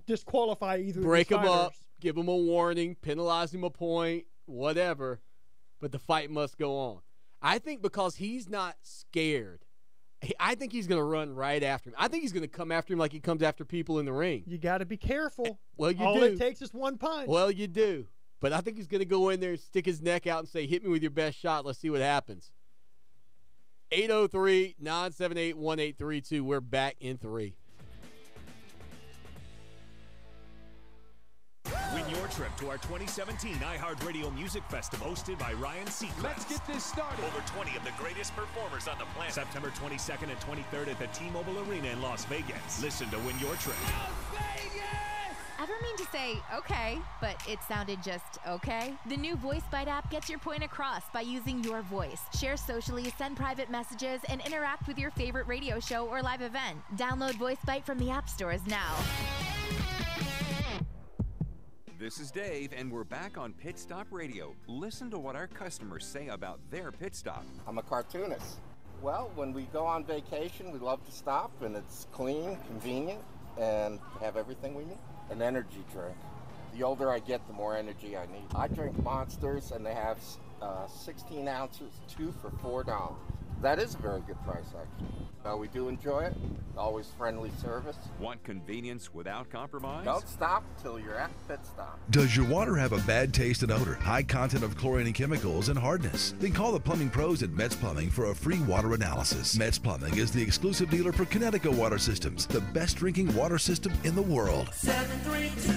disqualify either break of these him fighters. up, give him a warning, penalize him a point, whatever, but the fight must go on. I think because he's not scared, I think he's going to run right after him. I think he's going to come after him like he comes after people in the ring. You got to be careful. Well, you all do. It takes is one punch. Well, you do. But I think he's going to go in there and stick his neck out and say, hit me with your best shot. Let's see what happens. 803-978-1832. We're back in 3. Win your trip to our 2017 iHeart Radio Music Festival, hosted by Ryan Seacrest. Let's get this started. Over 20 of the greatest performers on the planet. September 22nd and 23rd at the T-Mobile Arena in Las Vegas. Listen to Win Your Trip. Ever mean to say, okay, but it sounded just okay? The new Voice Bite app gets your point across by using your voice. Share socially, send private messages, and interact with your favorite radio show or live event. Download Voice Bite from the app stores now. This is Dave, and we're back on Pit Stop Radio. Listen to what our customers say about their pit stop. I'm a cartoonist. Well, when we go on vacation, we love to stop, and it's clean, convenient, and have everything we need. An energy drink. The older I get, the more energy I need. I drink Monsters, and they have 16 ounces, 2 for $4. That is a very good price, actually. We do enjoy it. Always friendly service. Want convenience without compromise? Don't stop till you're at Pit Stop. Does your water have a bad taste and odor, high content of chlorine and chemicals, and hardness? Then call the plumbing pros at Metz Plumbing for a free water analysis. Metz Plumbing is the exclusive dealer for Connecticut Water Systems, the best drinking water system in the world. 732.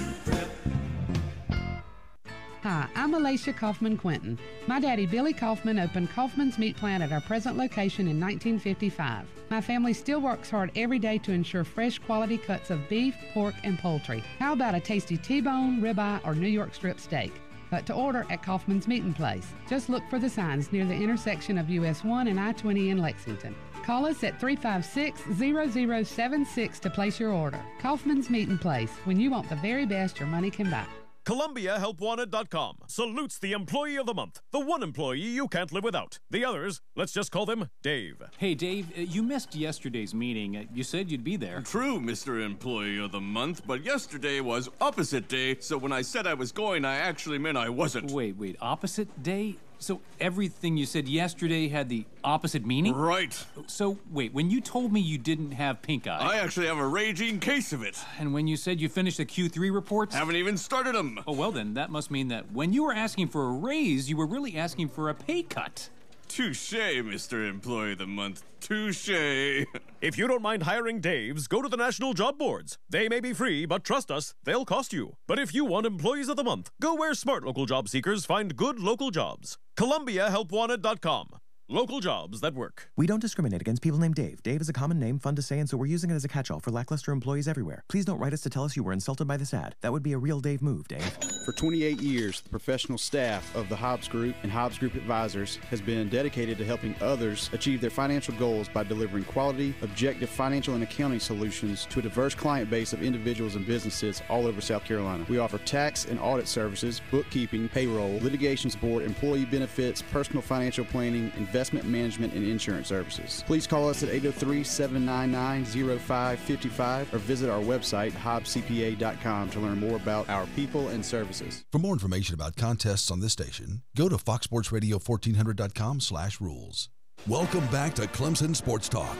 Hi, I'm Alicia Kaufman-Quinton. My daddy, Billy Kaufman, opened Kaufman's Meat Plant at our present location in 1955. My family still works hard every day to ensure fresh quality cuts of beef, pork, and poultry. How about a tasty T-bone, ribeye, or New York strip steak? But to order at Kaufman's Meat & Place. Just look for the signs near the intersection of US 1 and I-20 in Lexington. Call us at 356-0076 to place your order. Kaufman's Meat & Place, when you want the very best your money can buy. ColumbiaHelpWanted.com salutes the Employee of the Month, the one employee you can't live without. The others, let's just call them Dave. Hey, Dave, you missed yesterday's meeting. You said you'd be there. True, Mr. Employee of the Month, but yesterday was opposite day, so when I said I was going, I actually meant I wasn't. Wait, opposite day? So everything you said yesterday had the opposite meaning? Right. So, wait, when you told me you didn't have pink eye... I actually have a raging case of it. And when you said you finished the Q3 reports... Haven't even started them. Oh, well then, that must mean that when you were asking for a raise, you were really asking for a pay cut. Touche, Mr. Employee of the Month. Touche. If you don't mind hiring Daves, go to the National Job Boards. They may be free, but trust us, they'll cost you. But if you want Employees of the Month, go where smart local job seekers find good local jobs. ColumbiaHelpWanted.com. Local jobs that work. We don't discriminate against people named Dave. Dave is a common name, fun to say, and so we're using it as a catch-all for lackluster employees everywhere. Please don't write us to tell us you were insulted by this ad. That would be a real Dave move, Dave. For 28 years, the professional staff of the Hobbs Group and Hobbs Group Advisors has been dedicated to helping others achieve their financial goals by delivering quality, objective financial and accounting solutions to a diverse client base of individuals and businesses all over South Carolina. We offer tax and audit services, bookkeeping, payroll, litigation support, employee benefits, personal financial planning, investment management, and insurance services. Please call us at 803-799-0555 or visit our website, hobbscpa.com, to learn more about our people and services. For more information about contests on this station, go to foxsportsradio1400.com/rules. Welcome back to Clemson Sports Talk,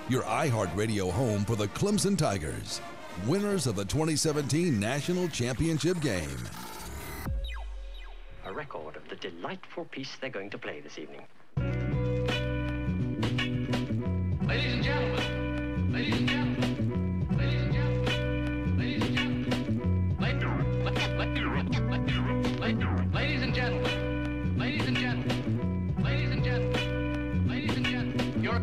your iHeart Radio home for the Clemson Tigers, winners of the 2017 National Championship game. A record of the delightful piece they're going to play this evening. Ladies and gentlemen, ladies and gentlemen, ladies and gentlemen, ladies and gentlemen, ladies and gentlemen, ladies and gentlemen, ladies and gentlemen, ladies and gentlemen, your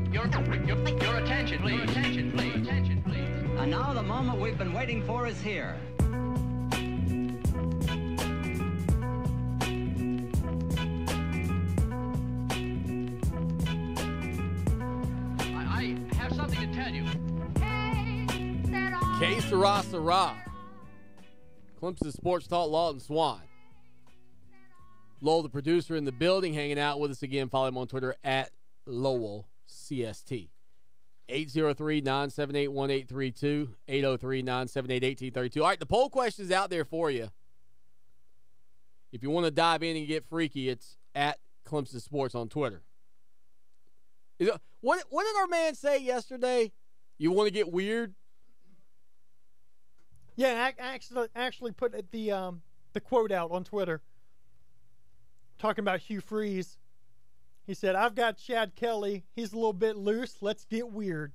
attention, please, attention, please, attention, please. And now the moment we've been waiting for is here. Something to tell you. K Sarah Sarah. Clemson Sports Talk, Lawton Swan. Lowell, the producer, in the building, hanging out with us again. Follow him on Twitter at Lowell CST. 803-978-1832. 803-978-1832. All right, the poll question is out there for you. If you want to dive in and get freaky, it's at Clemson Sports on Twitter. What did our man say yesterday? You want to get weird? Yeah, I actually put the quote out on Twitter talking about Hugh Freeze. He said, "I've got Chad Kelly. He's a little bit loose. Let's get weird."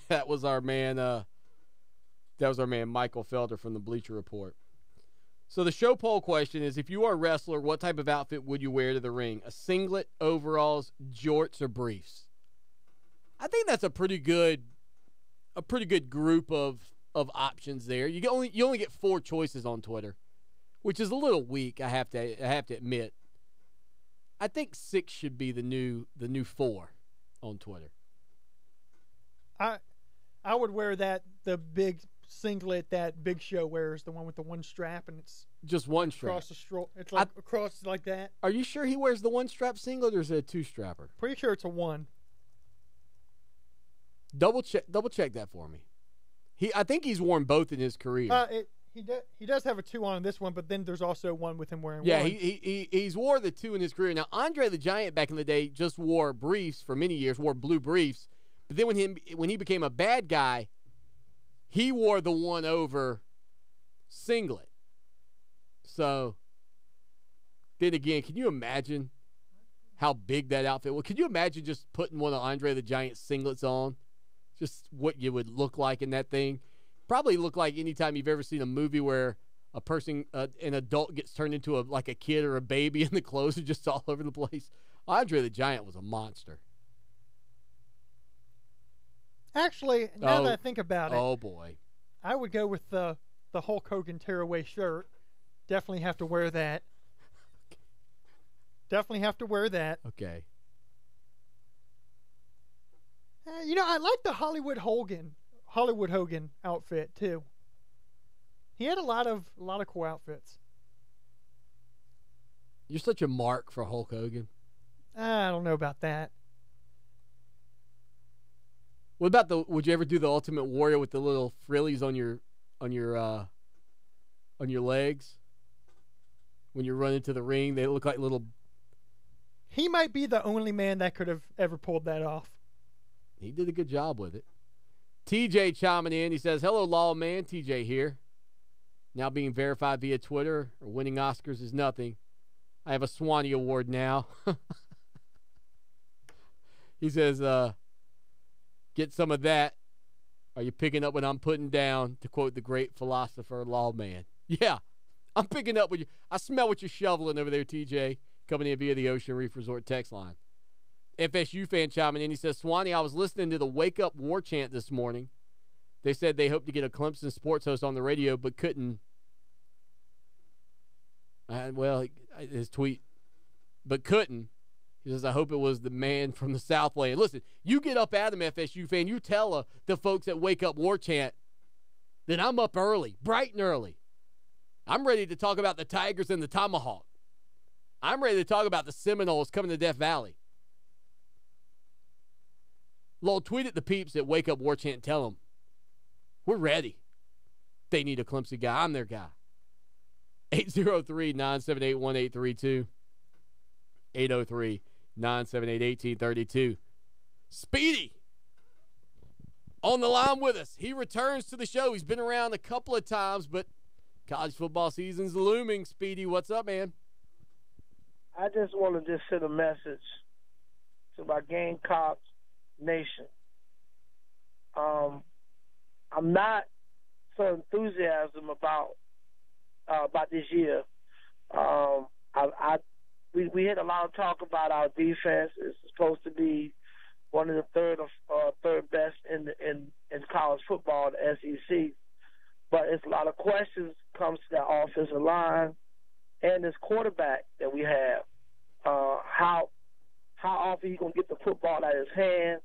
That was our man. That was our man Michael Felder from the Bleacher Report. So the show poll question is: if you are a wrestler, what type of outfit would you wear to the ring? A singlet, overalls, jorts, or briefs? I think that's a pretty good group of options there. You only get 4 choices on Twitter, which is a little weak. I have to admit. I think 6 should be the new 4 on Twitter. I would wear the big singlet that Big Show wears, the one with the one strap, and it's just one strap across the It's like across like that. Are you sure he wears the one strap singlet, or is it a 2-strapper? Pretty sure it's a 1. Double check that for me. I think he's worn both in his career. He does have a 2 on this one, but then there's also one with him wearing 1. Yeah, he's wore the 2 in his career. Now, Andre the Giant back in the day just wore briefs for many years, wore blue briefs. But then when he became a bad guy, he wore the 1 over singlet. So, then again, can you imagine how big that outfit was? Could you imagine just putting one of Andre the Giant's singlets on? Just what you would look like in that thing. Probably look like any time you've ever seen a movie where a person, an adult gets turned into like a kid or a baby, and the clothes are just all over the place. Andre the Giant was a monster. Actually, now that I think about it, oh boy, I would go with the Hulk Hogan tearaway shirt. Definitely have to wear that. Definitely have to wear that. Okay. I like the Hollywood Hogan outfit too. He had a lot of cool outfits. You're such a mark for Hulk Hogan. I don't know about that. What about would you ever do the Ultimate Warrior with the little frillies on your legs? When you run into the ring, they look like little. He might be the only man that could have ever pulled that off. He did a good job with it. TJ chiming in. He says, "Hello, Lawman. TJ here. Now being verified via Twitter or winning Oscars is nothing. I have a Swanee Award now." He says, "Get some of that. Are you picking up what I'm putting down?" To quote the great philosopher Lawman. Yeah, I'm picking up what you. I smell what you're shoveling over there, TJ. Coming in via the Ocean Reef Resort text line. FSU fan chiming in. He says, "Swanee, I was listening to the Wake Up War chant this morning. They said they hoped to get a Clemson sports host on the radio, but couldn't." His tweet, but couldn't. He says, "I hope it was the man from the Southland." Listen, you get up at him, FSU fan. You tell the folks at Wake Up War chant that I'm up early, bright and early. I'm ready to talk about the Tigers and the Tomahawk. I'm ready to talk about the Seminoles coming to Death Valley. Lol, tweet at the peeps at Wake Up War Chant and tell them, we're ready. They need a Clemson guy. I'm their guy. 803-978-1832. 803-978-1832. Speedy on the line with us. He returns to the show. He's been around a couple of times, but college football season's looming. Speedy, what's up, man? I just want to send a message to my Gamecock Nation. I'm not so enthusiastic about this year. We had a lot of talk about our defense. It's supposed to be one of the third best in college football, the SEC. But it's a lot of questions comes to that offensive line and this quarterback that we have. How often he gonna get the football out of his hand?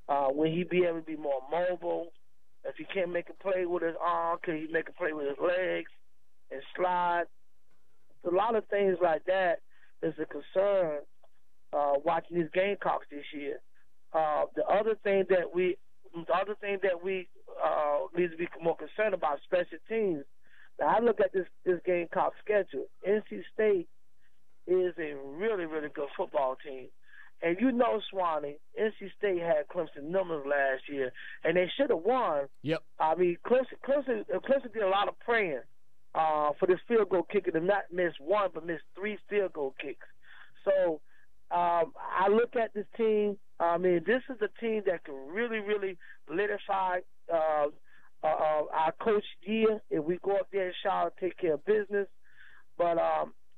Will he be able to be more mobile? If he can't make a play with his arm, can he make a play with his legs and slide? So a lot of things like that is a concern watching these Gamecocks this year. The other thing that we need to be more concerned about special teams. Now I look at this Gamecock schedule. NC State is a really, really good football team. And you know, Swanee, NC State had Clemson numbers last year, and they should have won. Yep. I mean, Clemson did a lot of praying for this field goal kicker to not miss one, but miss 3 field goal kicks. So I look at this team. I mean, this is a team that can really, really solidify our coach year if we go up there and shout and take care of business. But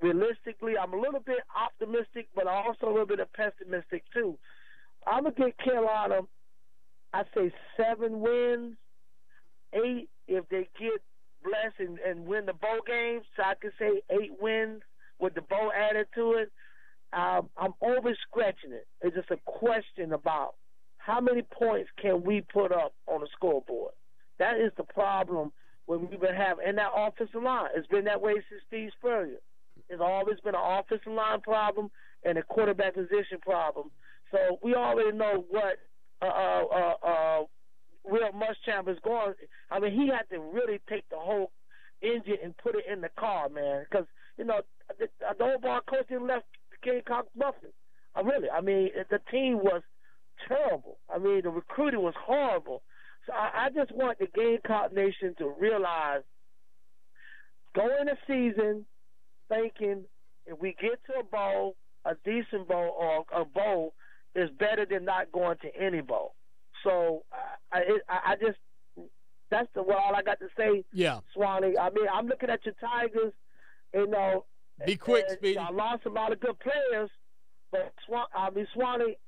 realistically, I'm a little bit optimistic, but also a little bit pessimistic too. I'm going to give Carolina, I say 7 wins, 8 if they get blessed and win the bowl games. So I could say 8 wins with the bowl added to it. I'm over-scratching it. It's just a question about how many points can we put up on the scoreboard. That is the problem when we've been having in that offensive line. It's been that way since Steve Spurrier. It's always been an offensive line problem and a quarterback position problem. So we already know what Will Muschamp is going. I mean, he had to really take the whole engine and put it in the car, man, because the old ball coach didn't left Gamecock nothing. Really, I mean, the team was terrible. I mean, the recruiting was horrible. So I just want the Gamecock Nation to realize, go in the season thinking if we get to a bowl, a decent bowl or a bowl is better than not going to any bowl. So I just That's all I got to say. Yeah. Swanee. I mean, I'm looking at your Tigers. You know. Be quick, Speedy. I lost a lot of good players, but Swanee,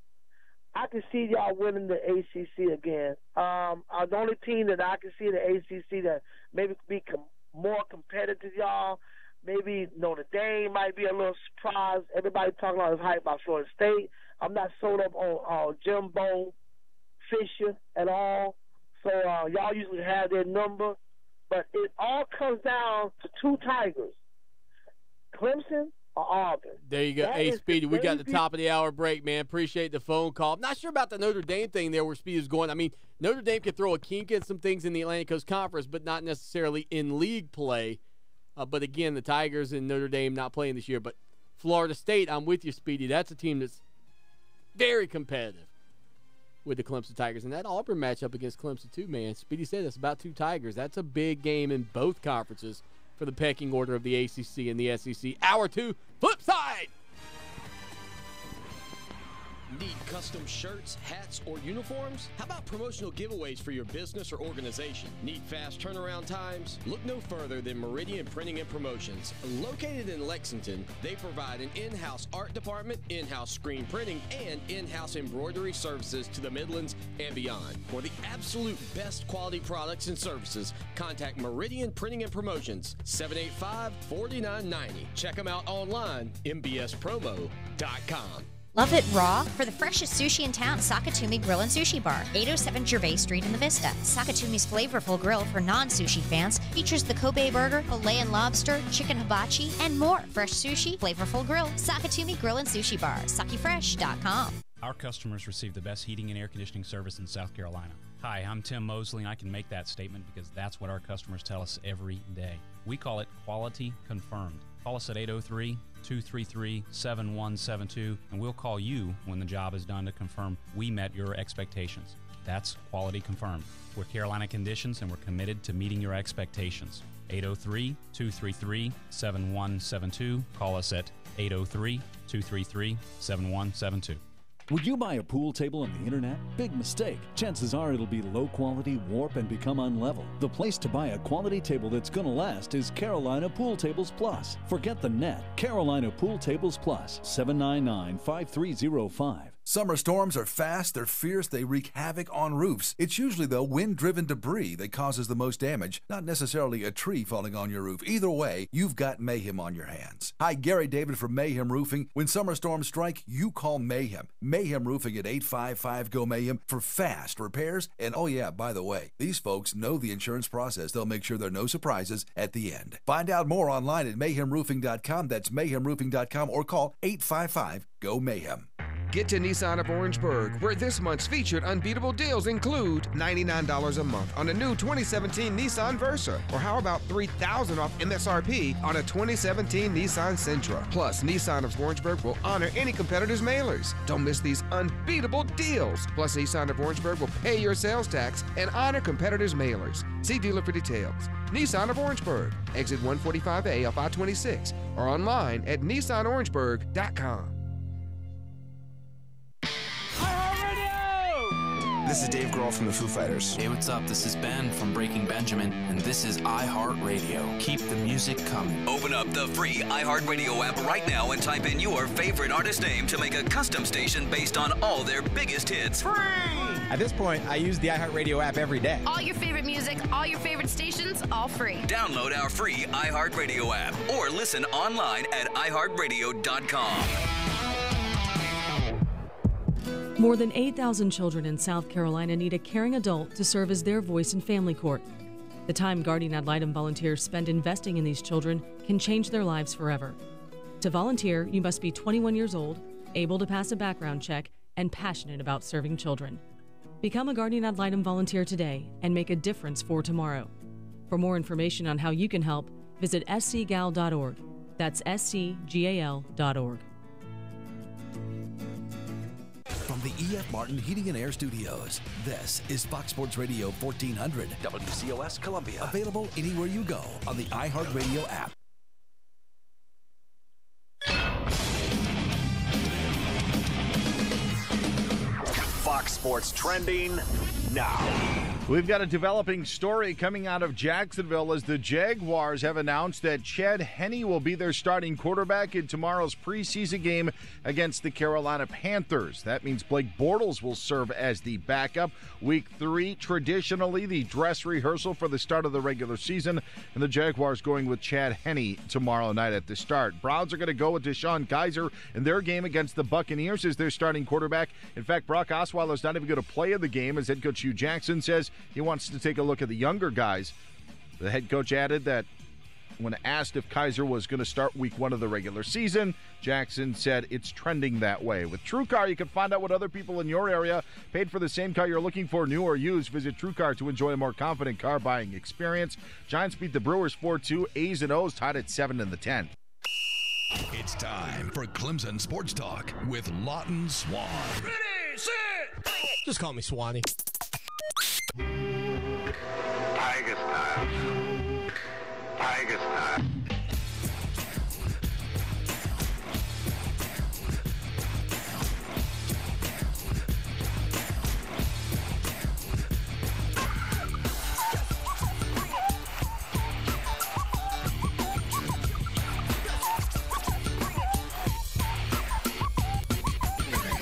I can see y'all winning the ACC again. The only team that I can see in the ACC that maybe be more competitive, y'all. Maybe Notre Dame might be a little surprise. Everybody talking about this hype about Florida State. I'm not sold up on Jimbo Fisher at all. So y'all usually have their number. But it all comes down to two Tigers, Clemson or Auburn. There you go. Hey, Speedy, we got the top of the hour break, man. Appreciate the phone call. I'm not sure about the Notre Dame thing there where Speedy is going. I mean, Notre Dame can throw a kink at some things in the Atlantic Coast Conference, but not necessarily in league play. But, again, the Tigers and Notre Dame not playing this year. But Florida State, I'm with you, Speedy. That's a team that's very competitive with the Clemson Tigers. And that Auburn matchup against Clemson, too, man. Speedy said it's about two Tigers. That's a big game in both conferences for the pecking order of the ACC and the SEC. Hour 2, flip side. Need custom shirts, hats, or uniforms? How about promotional giveaways for your business or organization? Need fast turnaround times? Look no further than Meridian Printing and Promotions. Located in Lexington, they provide an in-house art department, in-house screen printing, and in-house embroidery services to the Midlands and beyond. For the absolute best quality products and services, contact Meridian Printing and Promotions, 785-4990. Check them out online, mbspromo.com. Love it raw? For the freshest sushi in town, Sakatumi Grill and Sushi Bar, 807 Gervais Street in the Vista. Sakatumi's flavorful grill for non-sushi fans features the Kobe burger, filet and lobster, chicken hibachi, and more. Fresh sushi, flavorful grill, Sakatumi Grill and Sushi Bar, sakifresh.com. Our customers receive the best heating and air conditioning service in South Carolina. Hi, I'm Tim Mosley, and I can make that statement because that's what our customers tell us every day. We call it quality confirmed. Call us at 803-233-7172, and we'll call you when the job is done to confirm we met your expectations. That's quality confirmed. We're Carolina Conditions, and we're committed to meeting your expectations. 803-233-7172. Call us at 803-233-7172. Would you buy a pool table on the internet? Big mistake. Chances are it'll be low quality, warp, and become unlevel. The place to buy a quality table that's gonna last is Carolina Pool Tables Plus. Forget the net. Carolina Pool Tables Plus, 799-5305. Summer storms are fast, they're fierce, they wreak havoc on roofs. It's usually, though, wind-driven debris that causes the most damage, not necessarily a tree falling on your roof. Either way, you've got mayhem on your hands. Hi, Gary David from Mayhem Roofing. When summer storms strike, you call Mayhem. Mayhem Roofing at 855-GO-MAYHEM for fast repairs. And oh yeah, by the way, these folks know the insurance process. They'll make sure there are no surprises at the end. Find out more online at mayhemroofing.com. That's mayhemroofing.com, or call 855-GO-MAYHEM. Get to Nissan of Orangeburg, where this month's featured unbeatable deals include $99 a month on a new 2017 Nissan Versa, or how about $3,000 off MSRP on a 2017 Nissan Sentra. Plus, Nissan of Orangeburg will honor any competitor's mailers. Don't miss these unbeatable deals. Plus, Nissan of Orangeburg will pay your sales tax and honor competitors' mailers. See dealer for details. Nissan of Orangeburg, exit 145A off I-26, or online at nissaноrangeburg.com. This is Dave Grohl from the Foo Fighters. Hey, what's up? This is Ben from Breaking Benjamin, and this is iHeart Radio. Keep the music coming. Open up the free iHeart Radio app right now and type in your favorite artist name to make a custom station based on all their biggest hits. Free! At this point, I use the iHeart Radio app every day. All your favorite music, all your favorite stations, all free. Download our free iHeart Radio app or listen online at iHeartRadio.com. More than 8,000 children in South Carolina need a caring adult to serve as their voice in family court. The time guardian ad litem volunteers spend investing in these children can change their lives forever. To volunteer, you must be 21 years old, able to pass a background check, and passionate about serving children. Become a guardian ad litem volunteer today and make a difference for tomorrow. For more information on how you can help, visit scgal.org. That's scgal.org. From the E.F. Martin Heating and Air Studios, this is Fox Sports Radio 1400. WCOS Columbia. Available anywhere you go on the iHeartRadio app. Fox Sports trending now. We've got a developing story coming out of Jacksonville as the Jaguars have announced that Chad Henne will be their starting quarterback in tomorrow's preseason game against the Carolina Panthers. That means Blake Bortles will serve as the backup. Week 3, traditionally the dress rehearsal for the start of the regular season, and the Jaguars going with Chad Henne tomorrow night at the start. Browns are going to go with Deshaun Kaiser in their game against the Buccaneers as their starting quarterback. In fact, Brock Osweiler's not even going to play in the game, as head coach Hugh Jackson says he wants to take a look at the younger guys. The head coach added that when asked if Kaiser was going to start week 1 of the regular season, Jackson said it's trending that way. With TrueCar, you can find out what other people in your area paid for the same car you're looking for, new or used. Visit TrueCar to enjoy a more confident car buying experience. Giants beat the Brewers 4-2. A's and O's tied at 7 in the 10th. It's time for Clemson Sports Talk with Lawton Swan. Ready, set, just call me Swanee. Tiger style. Tiger style.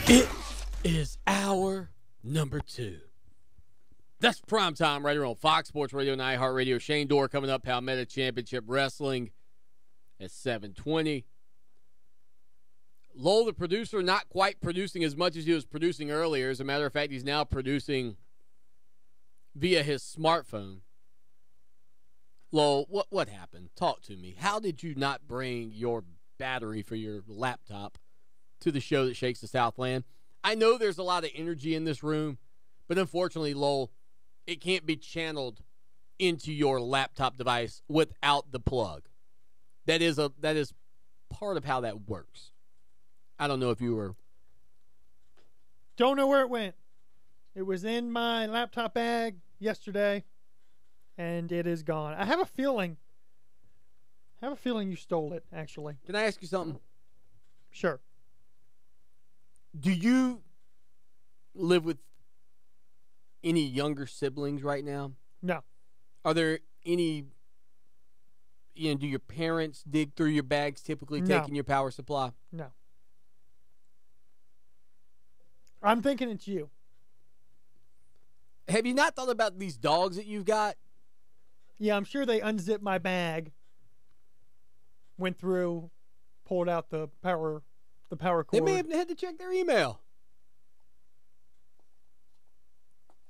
It is hour number 2. That's primetime right here on Fox Sports Radio and iHeart Radio. Shane Dorr coming up, Palmetto Championship Wrestling at 7:20. Lowell, the producer, not quite producing as much as he was producing earlier. As a matter of fact, he's now producing via his smartphone. Lowell, what happened? Talk to me. How did you not bring your battery for your laptop to the show that shakes the Southland? I know there's a lot of energy in this room, but unfortunately, Lowell, it can't be channeled into your laptop device without the plug. That is part of how that works. I don't know if you were... Don't know where it went. It was in my laptop bag yesterday, and it is gone. I have a feeling you stole it, actually. Can I ask you something? Sure. Do you live with any younger siblings right now? No. Are there any, do your parents dig through your bags typically, No. taking your power supply? No. I'm thinking it's you. Have you not thought about these dogs that you've got? Yeah, I'm sure they unzipped my bag, went through, pulled out the power cord. They may have had to check their email.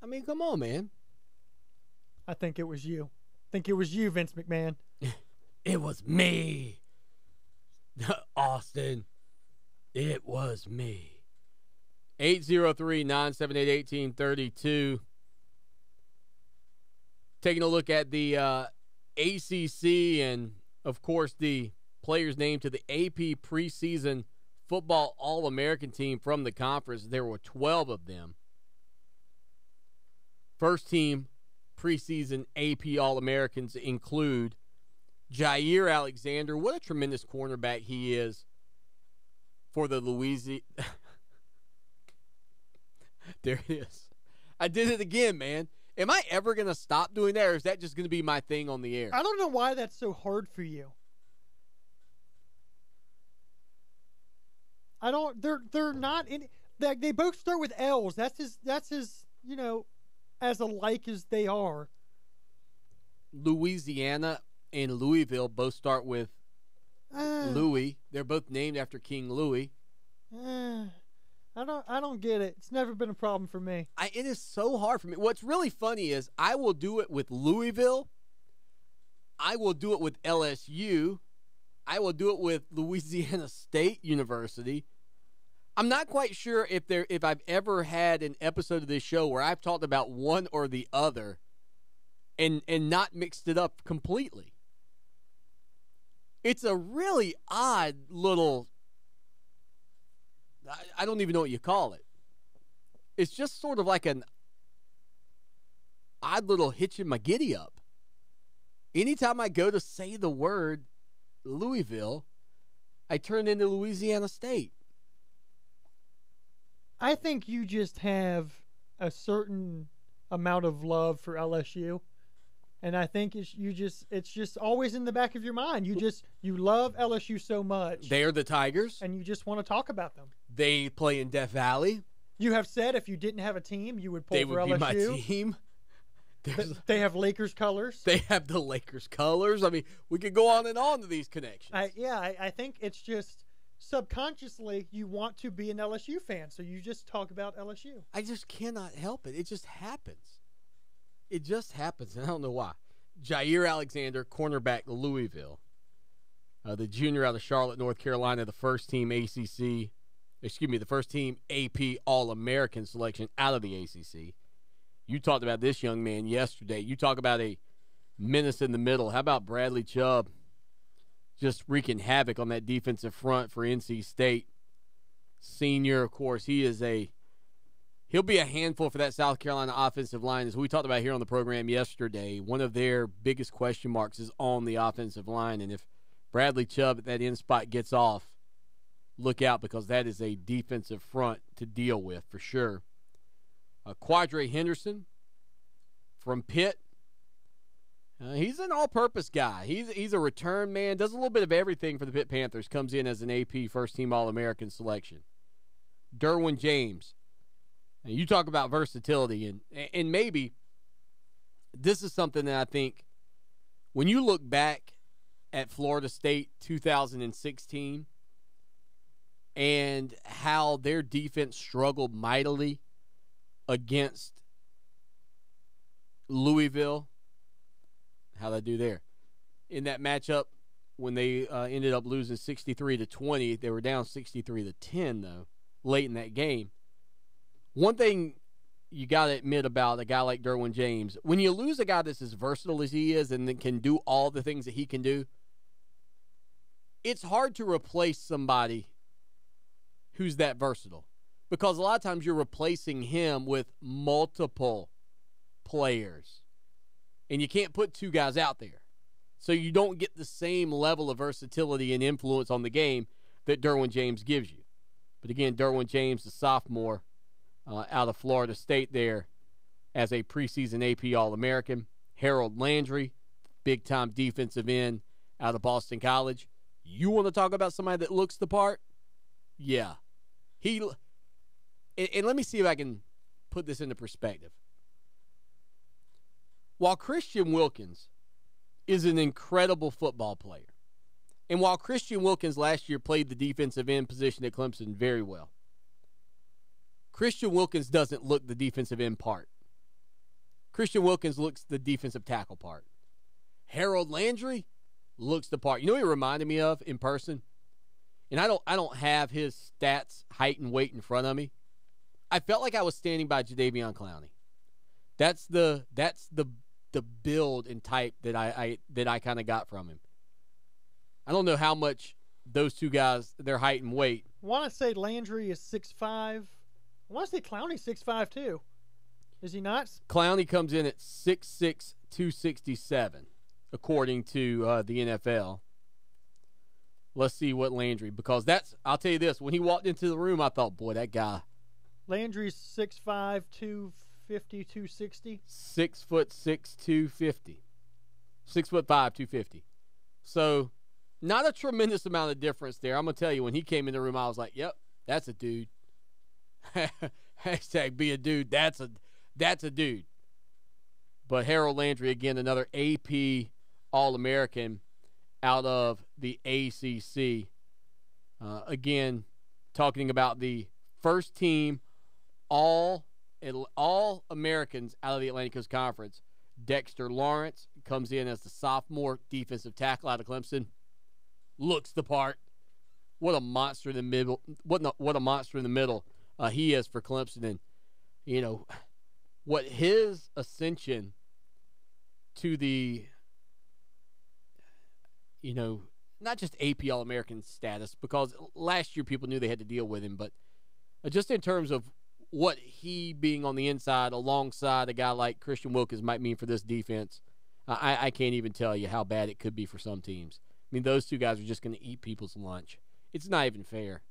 I mean, come on, man. I think it was you. Vince McMahon. It was me. Austin. It was me. 803-978-1832. Taking a look at the ACC and, of course, the players named to the AP preseason football All-American team from the conference. There were 12 of them. First team preseason AP All-Americans include Jair Alexander. What a tremendous cornerback he is for the Louisiana. There it is. I did it again, man. Am I ever going to stop doing that, or is that just going to be my thing on the air? I don't know why that's so hard for you. They're not in. They both start with L's. That's as alike as they are. Louisiana and Louisville both start with Louis. They're both named after King Louis. I don't get it. It's never been a problem for me. It is so hard for me. What's really funny is I will do it with Louisville. I will do it with LSU. I will do it with Louisiana State University. I'm not quite sure if I've ever had an episode of this show where I've talked about one or the other and not mixed it up completely. It's a really odd little, I don't even know what you call it. It's just sort of like an odd little hitch in my giddy up. Anytime I go to say the word Louisville, I turn into Louisiana State. I think you just have a certain amount of love for LSU. And I think it's just always in the back of your mind. You love LSU so much. They're the Tigers. And you just want to talk about them. They play in Death Valley. You have said if you didn't have a team, you would pull They for would LSU. be my team. They have Lakers colors. They have the Lakers colors. I mean, we could go on and on to these connections. I think it's just subconsciously you want to be an LSU fan, so you just talk about LSU. I just cannot help it. It just happens. It just happens, and I don't know why. Jair Alexander, cornerback, Louisville. The junior out of Charlotte, North Carolina, the first team AP All-American selection out of the ACC. You talked about this young man yesterday. You talk about a menace in the middle. How about Bradley Chubb just wreaking havoc on that defensive front for NC State? Senior, of course, he'll be a handful for that South Carolina offensive line. As we talked about here on the program yesterday, one of their biggest question marks is on the offensive line. And if Bradley Chubb at that end spot gets off, look out, because that is a defensive front to deal with for sure. Quadre Henderson from Pitt. He's an all-purpose guy. He's a return man, does a little bit of everything for the Pitt Panthers, comes in as an AP first-team All-American selection. Derwin James. And you talk about versatility, and maybe this is something that I think when you look back at Florida State 2016 and how their defense struggled mightily against Louisville, how'd they do there? In that matchup, when they ended up losing 63-20, they were down 63-10, though, late in that game. One thing you got to admit about a guy like Derwin James, when you lose a guy that's as versatile as he is and that can do all the things that he can do, it's hard to replace somebody who's that versatile, because a lot of times you're replacing him with multiple players, and you can't put two guys out there. So you don't get the same level of versatility and influence on the game that Derwin James gives you. But again, Derwin James, the sophomore, out of Florida State there as a preseason AP All-American. Harold Landry, big-time defensive end out of Boston College. You want to talk about somebody that looks the part? Yeah. And let me see if I can put this into perspective. While Christian Wilkins is an incredible football player, and while Christian Wilkins last year played the defensive end position at Clemson very well, Christian Wilkins doesn't look the defensive end part. Christian Wilkins looks the defensive tackle part. Harold Landry looks the part. You know what he reminded me of in person? And I don't have his stats, height, and weight in front of me. I felt like I was standing by Jadeveon Clowney. That's the build and type that I kind of got from him. I don't know how much those two guys, their height and weight. I want to say Landry is 6'5". I want to say Clowney's 6'5" too. Is he not? Clowney comes in at 6'6", 267, according to the NFL. Let's see what Landry, because I'll tell you this, when he walked into the room, I thought, boy, that guy. Landry's 6'5", 250, 260. 6'6", 250. 6'5", 250. So, not a tremendous amount of difference there. I'm going to tell you, when he came in the room, I was like, yep, that's a dude. Hashtag be a dude. That's a dude. But Harold Landry, again, another AP All-American out of the ACC. Again, talking about the first team All-Americans out of the Atlantic Coast Conference. Dexter Lawrence comes in as the sophomore defensive tackle out of Clemson. Looks the part. What a monster in the middle. What a monster in the middle he is for Clemson. And, you know, what his ascension to the, you know, not just AP All-American status, because last year people knew they had to deal with him, but just in terms of what he being on the inside alongside a guy like Christian Wilkins might mean for this defense, I can't even tell you how bad it could be for some teams. I mean, those two guys are just going to eat people's lunch. It's not even fair.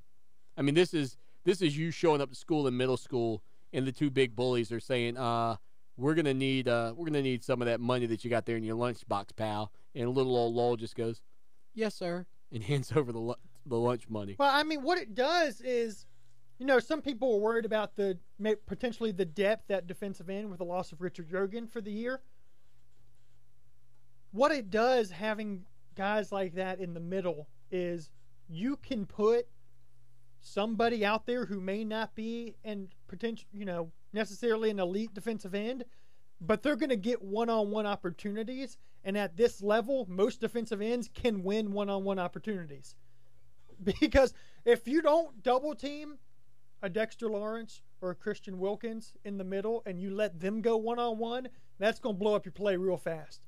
I mean, this is you showing up to school in middle school, and the two big bullies are saying, we're gonna need some of that money that you got there in your lunchbox, pal. And little old Lowell just goes, "Yes, sir," and hands over the lunch money. Well, I mean, what it does is, some people are worried about potentially the depth at defensive end with the loss of Richard Yogan for the year. What it does, having guys like that in the middle, is you can put somebody out there who may not be necessarily an elite defensive end, but they're going to get one-on-one opportunities. And at this level, most defensive ends can win one-on-one opportunities. Because if you don't double team a Dexter Lawrence or a Christian Wilkins in the middle and you let them go one-on-one, that's going to blow up your play real fast.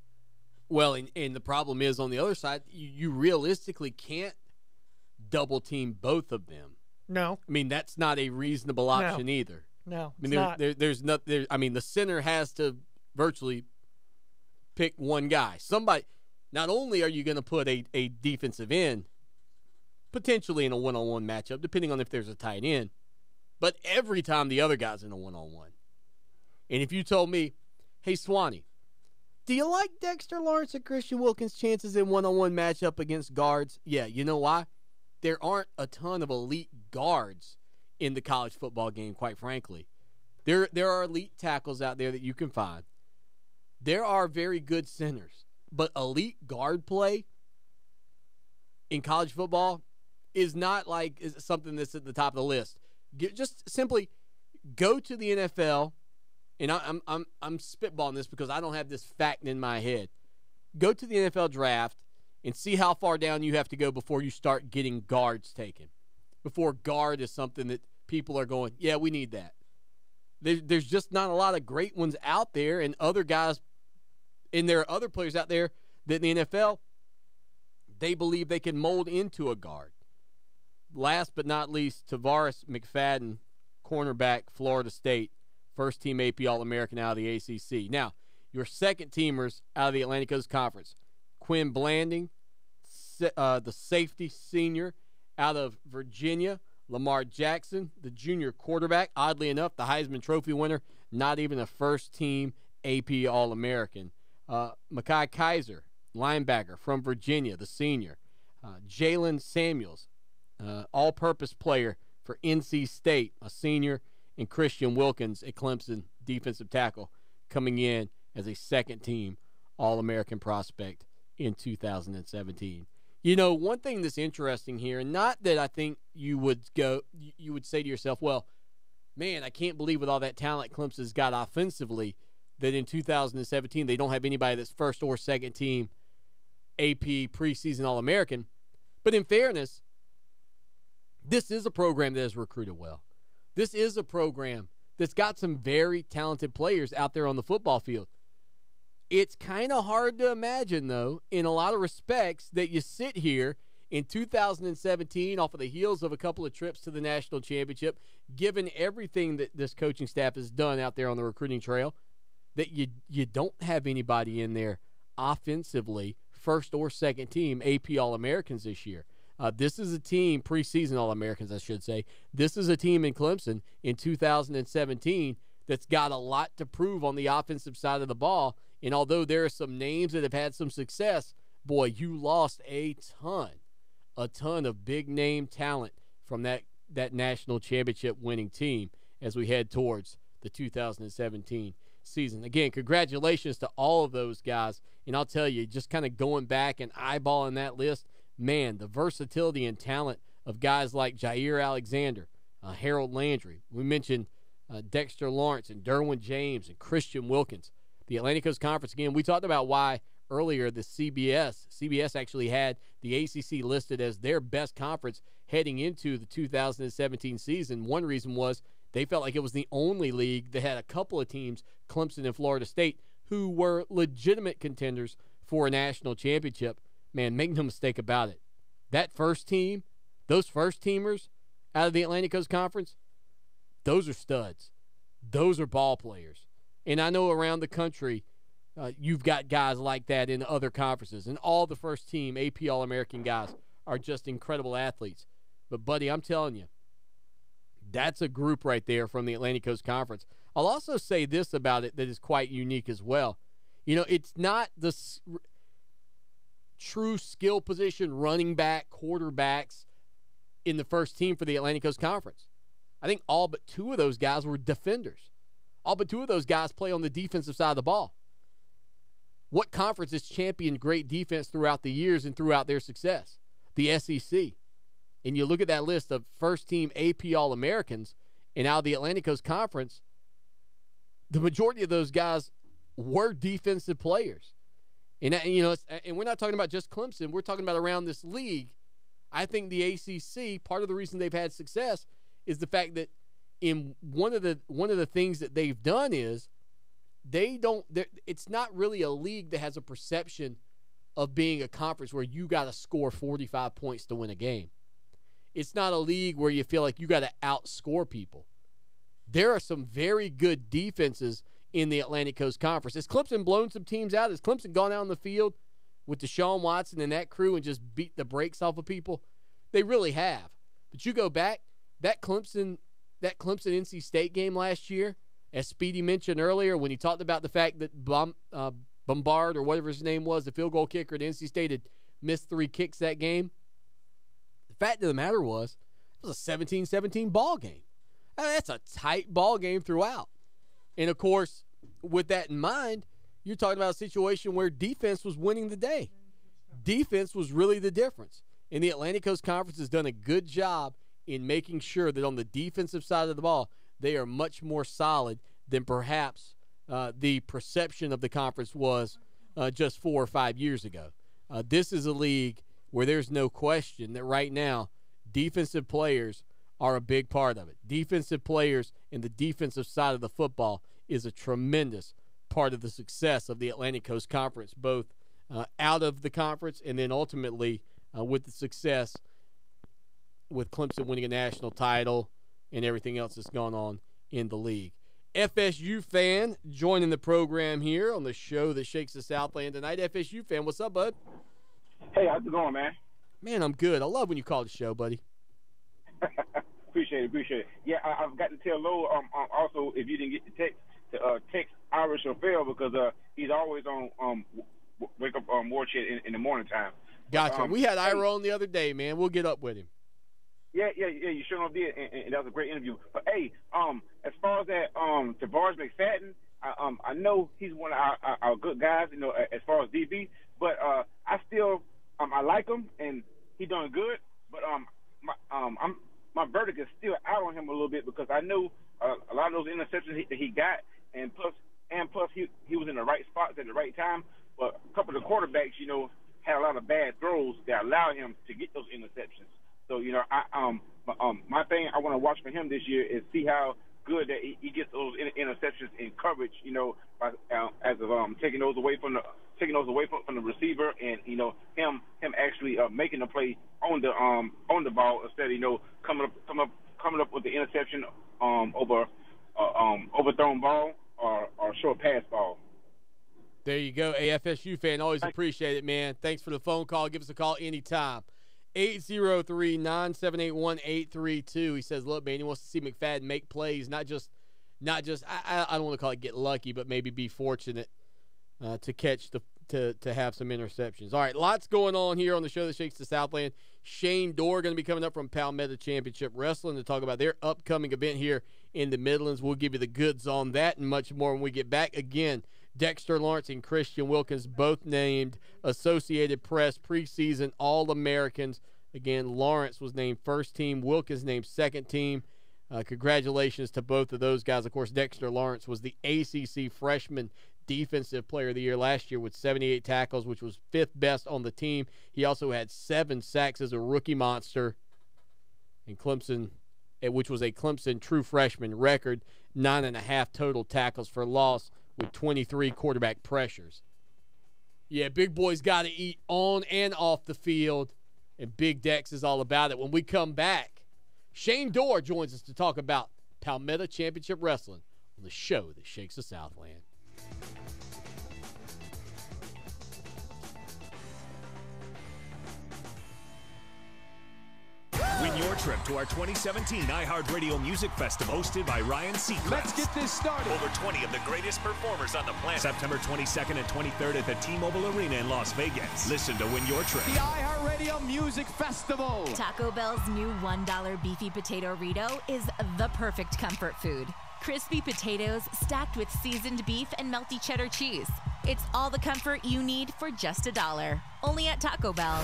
Well, and the problem is on the other side, you realistically can't double team both of them. No. I mean, that's not a reasonable option either. No, I mean, there's not. I mean, the center has to virtually pick one guy. Somebody. Not only are you going to put a defensive end potentially in a one-on-one matchup, depending on if there's a tight end, but every time the other guy's in a one-on-one. And if you told me, "Hey, Swanee, do you like Dexter Lawrence and Christian Wilkins' chances in one-on-one matchup against guards?" Yeah, you know why? There aren't a ton of elite guards in the college football game, quite frankly. There are elite tackles out there that you can find. There are very good centers. But elite guard play in college football is not is something that's at the top of the list. Just simply go to the NFL, and I'm spitballing this because I don't have this fact in my head. Go to the NFL draft and see how far down you have to go before you start getting guards taken. Before guard is something that people are going, yeah, we need that. There's just not a lot of great ones out there, and other guys, and there are other players out there that in the NFL, they believe they can mold into a guard. Last but not least, Tavares McFadden, cornerback, Florida State, first-team AP All-American out of the ACC. Now, your second-teamers out of the Atlantic Coast Conference, Quinn Blanding, the safety senior out of Virginia, Lamar Jackson, the junior quarterback, oddly enough, the Heisman Trophy winner, not even a first-team AP All-American. Mekhi Kaiser, linebacker from Virginia, the senior. Jalen Samuels, all-purpose player for NC State, a senior, and Christian Wilkins, a Clemson defensive tackle, coming in as a second-team All-American prospect in 2017. One thing that's interesting here, and not that I think you would say to yourself, well, man, I can't believe with all that talent Clemson's got offensively that in 2017 they don't have anybody that's first or second team AP preseason All-American. But in fairness, this is a program that has recruited well. This is a program that's got some very talented players out there on the football field. It's kind of hard to imagine, though, in a lot of respects, that you sit here in 2017 off of the heels of a couple of trips to the national championship, given everything that this coaching staff has done out there on the recruiting trail, that you don't have anybody in there offensively, first or second team AP All-Americans this year. This is a team, preseason All-Americans, I should say. This is a team in Clemson in 2017 that's got a lot to prove on the offensive side of the ball. And although there are some names that have had some success, boy, you lost a ton of big-name talent from that national championship winning team as we head towards the 2017 season. Again, congratulations to all of those guys. And I'll tell you, just kind of going back and eyeballing that list, man, the versatility and talent of guys like Jair Alexander, Harold Landry. We mentioned Dexter Lawrence and Derwin James and Christian Wilkins. The Atlantic Coast Conference, again, we talked about why earlier the CBS actually had the ACC listed as their best conference heading into the 2017 season. One reason was they felt like it was the only league that had a couple of teams, Clemson and Florida State, who were legitimate contenders for a national championship. Man, make no mistake about it. That first team, those first teamers out of the Atlantic Coast Conference, those are studs. Those are ball players. And I know around the country, you've got guys like that in other conferences. And all the first team AP All-American guys are just incredible athletes. But, buddy, I'm telling you, that's a group right there from the Atlantic Coast Conference. I'll also say this about it that is quite unique as well. You know, it's not the true skill position running back, quarterbacks in the first team for the Atlantic Coast Conference. I think all but 2 of those guys were defenders. All but 2 of those guys play on the defensive side of the ball. What conference has championed great defense throughout the years and throughout their success? The SEC. And you look at that list of first-team AP All-Americans, and out of the Atlantic Coast Conference, the majority of those guys were defensive players. And and we're not talking about just Clemson. We're talking about around this league. I think the ACC, part of the reason they've had success is the fact that in one of the things that they've done is it's not really a league that has a perception of being a conference where you got to score 45 points to win a game. It's not a league where you feel like you got to outscore people. There are some very good defenses in the Atlantic Coast Conference. Has Clemson blown some teams out? Has Clemson gone out on the field with Deshaun Watson and that crew and just beat the brakes off of people? They really have. But you go back, that Clemson NC State game last year, as Speedy mentioned earlier when he talked about the fact that Bombard or whatever his name was, the field goal kicker at NC State, had missed 3 kicks that game. The fact of the matter was, it was a 17-17 ball game. I mean, that's a tight ball game throughout. And, of course, with that in mind, you're talking about a situation where defense was winning the day. Defense was really the difference. And the Atlantic Coast Conference has done a good job in making sure that on the defensive side of the ball, they are much more solid than perhaps the perception of the conference was just 4 or 5 years ago. This is a league where there's no question that right now defensive players are a big part of it. Defensive players and the defensive side of the football is a tremendous part of the success of the Atlantic Coast Conference, both out of the conference and then ultimately with the success with Clemson winning a national title and everything else that's gone on in the league. FSU fan joining the program here on the show that shakes the Southland tonight. FSU fan, what's up, bud? Hey, how's it going, man? Man, I'm good. I love when you call the show, buddy. Appreciate it. Yeah, I've got to tell Lo also, if you didn't get the text, to text Irish or Phil because he's always on wake up war chat in the morning time. Gotcha. We had Ira on the other day, man. We'll get up with him. Yeah, you sure enough did, and that was a great interview. But hey, as far as that, Tavares McFadden, I know he's one of our good guys, you know, as far as DB. But I still, I like him, and he's doing good. But my verdict is still out on him a little bit because I know a lot of those interceptions that he got, and plus he was in the right spots at the right time. But a couple of the quarterbacks, you know, had a lot of bad throws that allowed him to get those interceptions. So, you know, my thing I want to watch for him this year is see how good that he gets those interceptions in coverage, you know, by, as of taking those away from the receiver, and you know him actually making the play on the ball instead of, you know, coming up with the interception over overthrown ball or short pass ball. There you go, AFSU fan. Always appreciate it, man. Thanks for the phone call. Give us a call anytime. 803-978-1832. He says, look, man, he wants to see McFadden make plays, not just I don't want to call it get lucky, but maybe be fortunate to catch to have some interceptions. All right, lots going on here on the show that shakes the Southland. Shane Dorr going to be coming up from Palmetto Championship Wrestling to talk about their upcoming event here in the Midlands. We'll give you the goods on that and much more when we get back. Again, Dexter Lawrence and Christian Wilkins both named Associated Press preseason All-Americans. Again, Lawrence was named first team, Wilkins named second team. Congratulations to both of those guys. Of course, Dexter Lawrence was the ACC Freshman Defensive Player of the Year last year with 78 tackles, which was 5th best on the team. He also had 7 sacks as a rookie monster. And Clemson, which was a Clemson true freshman record, 9.5 total tackles for loss with 23 quarterback pressures. Yeah, big boys got to eat on and off the field, and Big Dex is all about it. When we come back, Shane Dorr joins us to talk about Palmetto Championship Wrestling on the show that shakes the Southland. When your trip to our 2017 iHeartRadio Music Festival, hosted by Ryan Seacrest. Let's get this started. Over 20 of the greatest performers on the planet. September 22nd and 23rd at the T-Mobile Arena in Las Vegas. Listen to win your trip. The iHeartRadio Music Festival. Taco Bell's new $1 beefy potato Rito is the perfect comfort food. Crispy potatoes stacked with seasoned beef and melty cheddar cheese. It's all the comfort you need for just $1. Only at Taco Bell.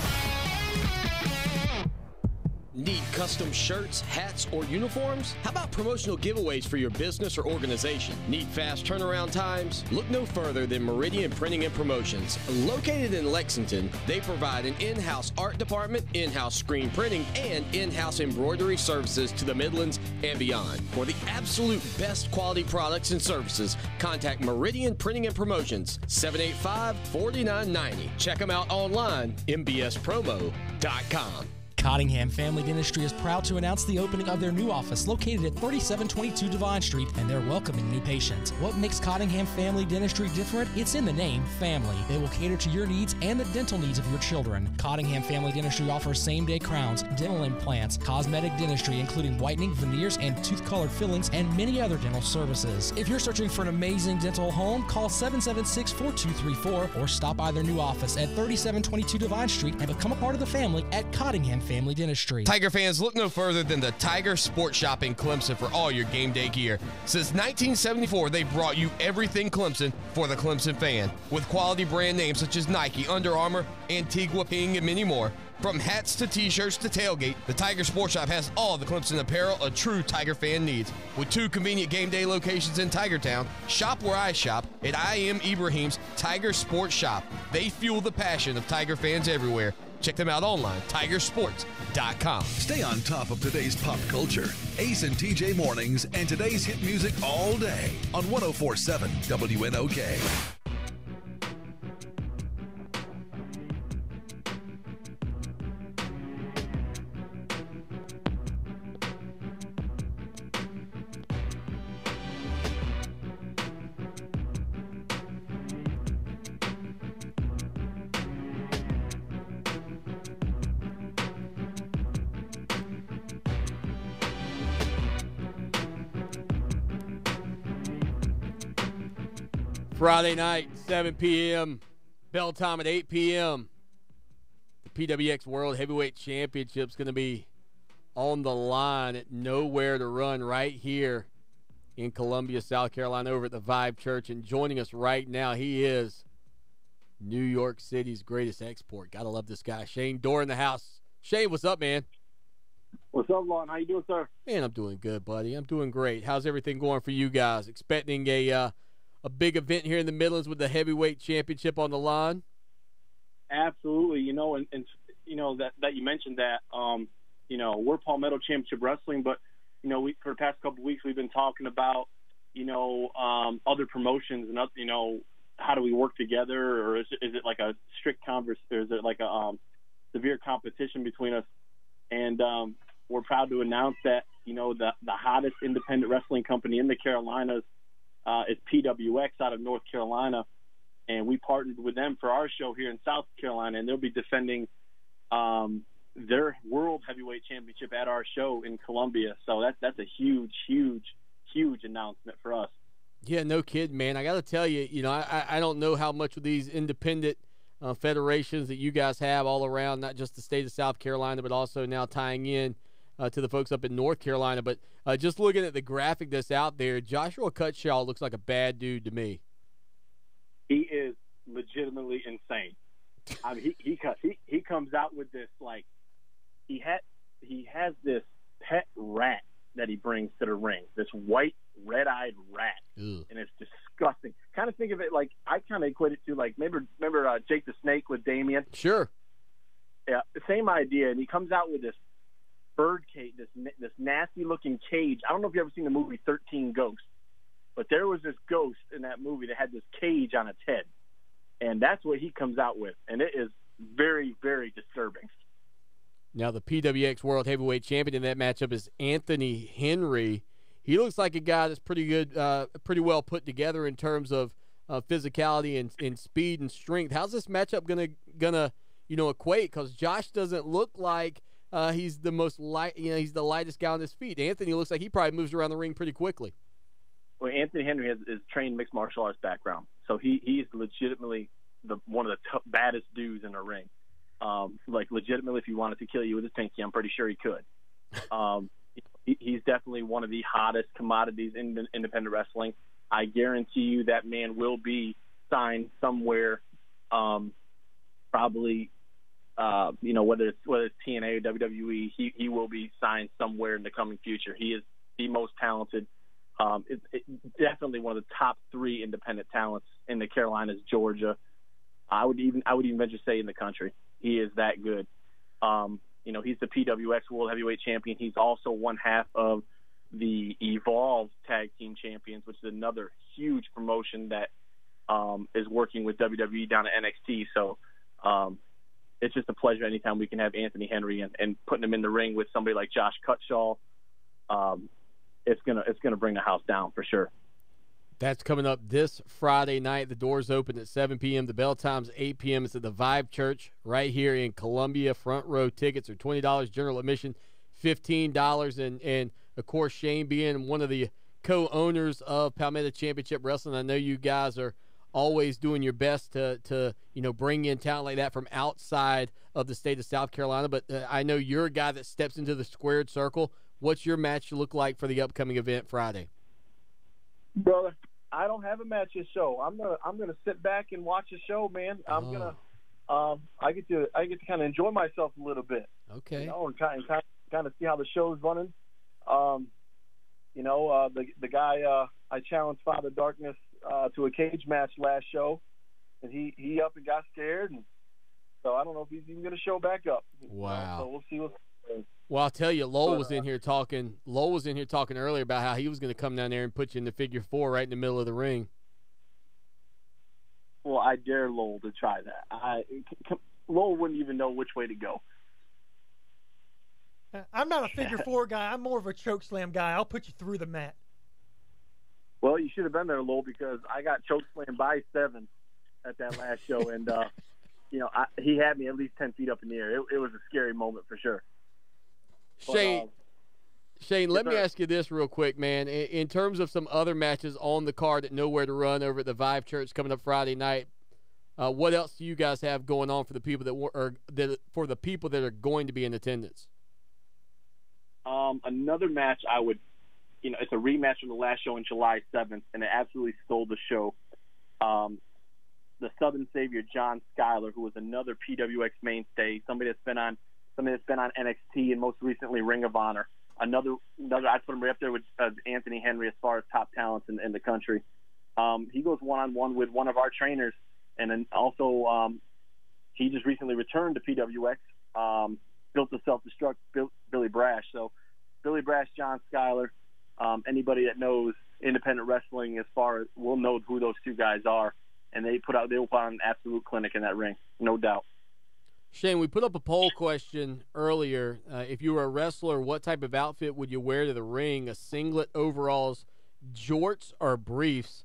Need custom shirts, hats, or uniforms? How about promotional giveaways for your business or organization? Need fast turnaround times? Look no further than Meridian Printing and Promotions. Located in Lexington, they provide an in-house art department, in-house screen printing, and in-house embroidery services to the Midlands and beyond. For the absolute best quality products and services, contact Meridian Printing and Promotions, 785-4990. Check them out online, mbspromo.com. Cottingham Family Dentistry is proud to announce the opening of their new office located at 3722 Devine Street, and they're welcoming new patients. What makes Cottingham Family Dentistry different? It's in the name, family. They will cater to your needs and the dental needs of your children. Cottingham Family Dentistry offers same-day crowns, dental implants, cosmetic dentistry, including whitening, veneers, and tooth-colored fillings, and many other dental services. If you're searching for an amazing dental home, call 776-4234 or stop by their new office at 3722 Devine Street and become a part of the family at Cottingham Family Dentistry. Tiger fans, look no further than the Tiger Sports Shop in Clemson for all your game day gear. Since 1974, they've brought you everything Clemson for the Clemson fan, with quality brand names such as Nike, Under Armour, Antigua, Ping, and many more. From hats to t-shirts to tailgate, the Tiger Sports Shop has all the Clemson apparel a true Tiger fan needs. With 2 convenient game day locations in Tigertown, shop where I shop at I Am Ibrahim's Tiger Sports Shop. They fuel the passion of Tiger fans everywhere. Check them out online, tigersports.com. Stay on top of today's pop culture. Ace and TJ Mornings and today's hit music all day on 104.7 WNOK. Friday night, 7 p.m. Bell time at 8 p.m. The PWX World Heavyweight Championship is going to be on the line at Nowhere to Run right here in Columbia, South Carolina, over at the Vibe Church. And joining us right now, he is New York City's greatest export. Gotta love this guy. Shane Dorr in the house. Shane, what's up, man? What's up, Lon? How you doing, sir? Man, I'm doing good, buddy. I'm doing great. How's everything going for you guys? Expecting a big event here in the Midlands with the heavyweight championship on the line? Absolutely. You know, and you know that you mentioned that. You know, we're Palmetto Championship Wrestling, but you know, for the past couple of weeks we've been talking about other promotions and how do we work together, or is it like a strict converse, or is it like a severe competition between us? And we're proud to announce that the hottest independent wrestling company in the Carolinas is PWX out of North Carolina, and we partnered with them for our show here in South Carolina, and they'll be defending their World Heavyweight Championship at our show in Columbia. So that's a huge announcement for us. Yeah, no kidding, man. I got to tell you, I don't know how much of these independent federations that you guys have all around, not just the state of South Carolina, but also now tying in to the folks up in North Carolina. But just looking at the graphic that's out there, Joshua Cutshaw looks like a bad dude to me. He is legitimately insane. I mean, he comes out with this, like, he has this pet rat that he brings to the ring, this white red-eyed rat. Ew. And it's disgusting. Kind of think of it like, I kind of equate it to, like, remember Jake the Snake with Damien? Sure. Yeah, the same idea. And he comes out with this bird cage, this nasty looking cage. I don't know if you've ever seen the movie 13 Ghosts, but there was this ghost in that movie that had this cage on its head, and that's what he comes out with, and it is very, very disturbing. Now the PWX World Heavyweight Champion in that matchup is Anthony Henry. He looks like a guy that's pretty good, pretty well put together in terms of physicality and speed and strength. How's this matchup gonna equate? Because Josh doesn't look like he's the most light. He's the lightest guy on his feet. Anthony looks like he probably moves around the ring pretty quickly. Well, Anthony Henry is trained mixed martial arts background, so he's legitimately one of the baddest dudes in the ring. Legitimately, if he wanted to kill you with his pinky, I'm pretty sure he could. He's definitely one of the hottest commodities in independent wrestling. I guarantee you that man will be signed somewhere, probably, whether it's TNA or WWE, he will be signed somewhere in the coming future. He is the most talented. Definitely one of the top 3 independent talents in the Carolinas, Georgia. I would even venture to say in the country. He is that good. He's the PWX World Heavyweight Champion. He's also one half of the Evolve Tag Team Champions, which is another huge promotion that is working with WWE down at NXT. So it's just a pleasure anytime we can have Anthony Henry and putting him in the ring with somebody like Josh Cutshaw. It's gonna bring the house down for sure. That's coming up this Friday night. The doors open at 7 p.m. The bell time's 8 p.m. It's at the Vibe Church right here in Columbia. Front row tickets are $20. General admission $15. And of course, Shane being one of the co-owners of Palmetto Championship Wrestling, I know you guys are always doing your best to bring in talent like that from outside of the state of South Carolina. But I know you're a guy that steps into the squared circle. What's your match look like for the upcoming event Friday? Brother, I don't have a match this show. I'm gonna sit back and watch the show, man. I get to kind of enjoy myself a little bit. Okay. And kind of see how the show's running. The guy I challenged Father Darkness to a cage match last show, and he up and got scared, and so I don't know if he's even gonna show back up. Wow. So we'll see what's. Well, I'll tell you, Lowell was in here talking earlier about how he was going to come down there and put you in the figure 4 right in the middle of the ring. Well, I dare Lowell to try that. Lowell wouldn't even know which way to go. I'm not a figure 4 guy. I'm more of a choke slam guy. I'll put you through the mat. Well, you should have been there, Lowell, because I got choke slammed by 7 at that last show, and he had me at least 10 feet up in the air. It was a scary moment for sure. Shane, let me ask you this real quick, man. In terms of some other matches on the card at Nowhere to Run over at the Vive Church coming up Friday night, what else do you guys have going on for the people that are going to be in attendance? Another match it's a rematch from the last show on July 7th, and it absolutely stole the show. The Southern Savior John Schuyler, who was another PWX mainstay, somebody that's been on NXT and most recently Ring of Honor. Another I'd put him right up there with Anthony Henry as far as top talents in the country. He goes one-on-one with one of our trainers, and then also he just recently returned to PWX, built to self-destruct Billy Brash. So Billy Brash, John Schuyler, anybody that knows independent wrestling as far as will know who those two guys are, and they will put on an absolute clinic in that ring, no doubt. Shane, we put up a poll question earlier. If you were a wrestler, what type of outfit would you wear to the ring? A singlet, overalls, jorts, or briefs?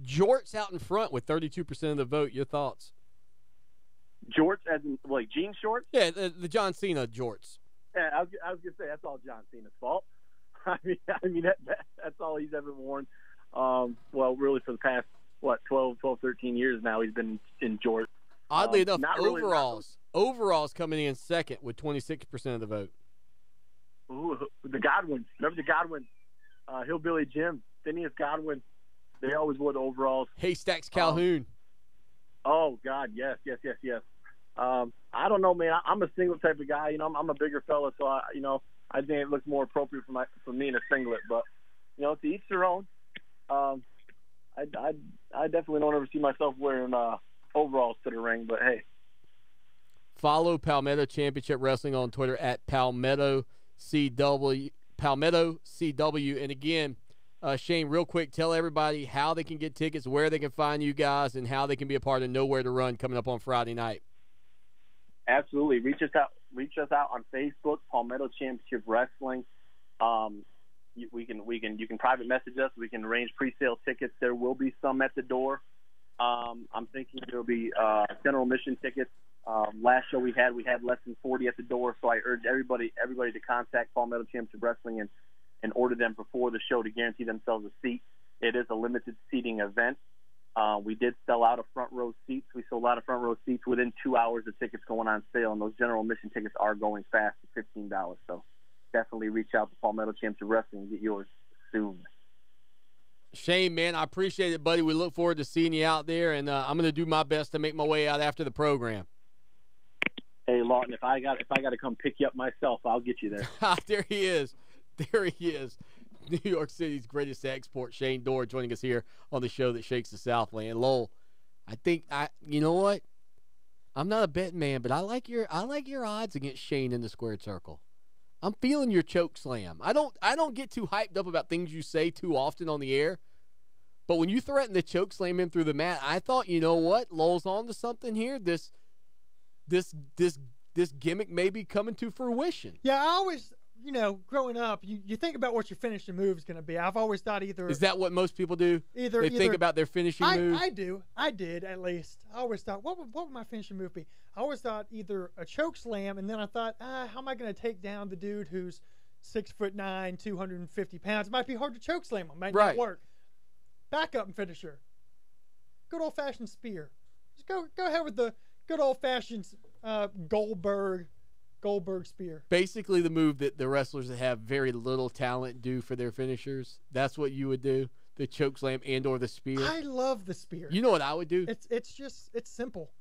Jorts out in front with 32% of the vote. Your thoughts? Jorts as in like jean shorts? Yeah, the John Cena jorts. Yeah, I was going to say that's all John Cena's fault. I mean that's all he's ever worn. Well, really for the past, 12, 13 years now he's been in jorts. Oddly enough, overalls. Overalls coming in second with 26% of the vote. Ooh, the Godwins. Remember the Godwins? Hillbilly Jim, Phineas Godwin. They always wore the overalls. Haystacks Calhoun. Oh, God, yes. I don't know, man. I'm a single type of guy. I'm a bigger fella, so I think it looks more appropriate for me in a singlet. But to each their own. I definitely don't ever see myself wearing overalls to the ring, but hey. Follow Palmetto Championship Wrestling on Twitter at Palmetto CW. And again, Shane, real quick, tell everybody how they can get tickets, where they can find you guys, and how they can be a part of Nowhere to Run coming up on Friday night. Absolutely. Reach us out on Facebook, Palmetto Championship Wrestling. You can private message us. We can arrange pre-sale tickets. There will be some at the door. I'm thinking there'll be general admission tickets Last show we had less than 40 at the door, so I urge everybody to contact Palmetto Championship Wrestling and order them before the show to guarantee themselves a seat. It is a limited seating event. We did sell out of front row seats. We sold out of front row seats within 2 hours of tickets going on sale, and those general admission tickets are going fast at $15. So definitely reach out to Palmetto Championship Wrestling and get yours soon. Shane, man, I appreciate it, buddy. We look forward to seeing you out there, and I'm going to do my best to make my way out after the program. Hey, Lawton, if I got to come pick you up myself, I'll get you there. There he is. There he is. New York City's greatest export, Shane Dorr, joining us here on the show that shakes the Southland. Lowell, I think you know what? I'm not a betting man, but I like your odds against Shane in the squared circle. I'm feeling your choke slam. I don't get too hyped up about things you say too often on the air, but when you threaten to choke slam him through the mat, I thought, you know what? Lowell's on to something here. This gimmick may be coming to fruition. Yeah, I always, growing up, you think about what your finishing move is going to be. I've always thought either. Is that what most people do? They think about their finishing move? I did, at least. I always thought, what would my finishing move be? I always thought either a choke slam, and then I thought, how am I going to take down the dude who's 6'9", 250 pounds? It might be hard to choke slam him. Might not work. Backup and finisher. Good old-fashioned spear. Just go ahead with the good old-fashioned Goldberg spear. Basically the move that the wrestlers that have very little talent do for their finishers. That's what you would do, the choke slam and or the spear. I love the spear. You know what I would do? It's simple.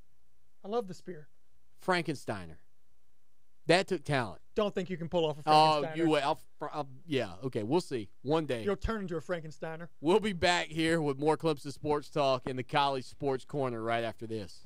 I love the spear. Frankensteiner. That took talent. Don't think you can pull off a Frankensteiner. Oh, you will. Yeah, okay, we'll see. One day. You'll turn into a Frankensteiner. We'll be back here with more Clemson Sports Talk in the College Sports Corner right after this.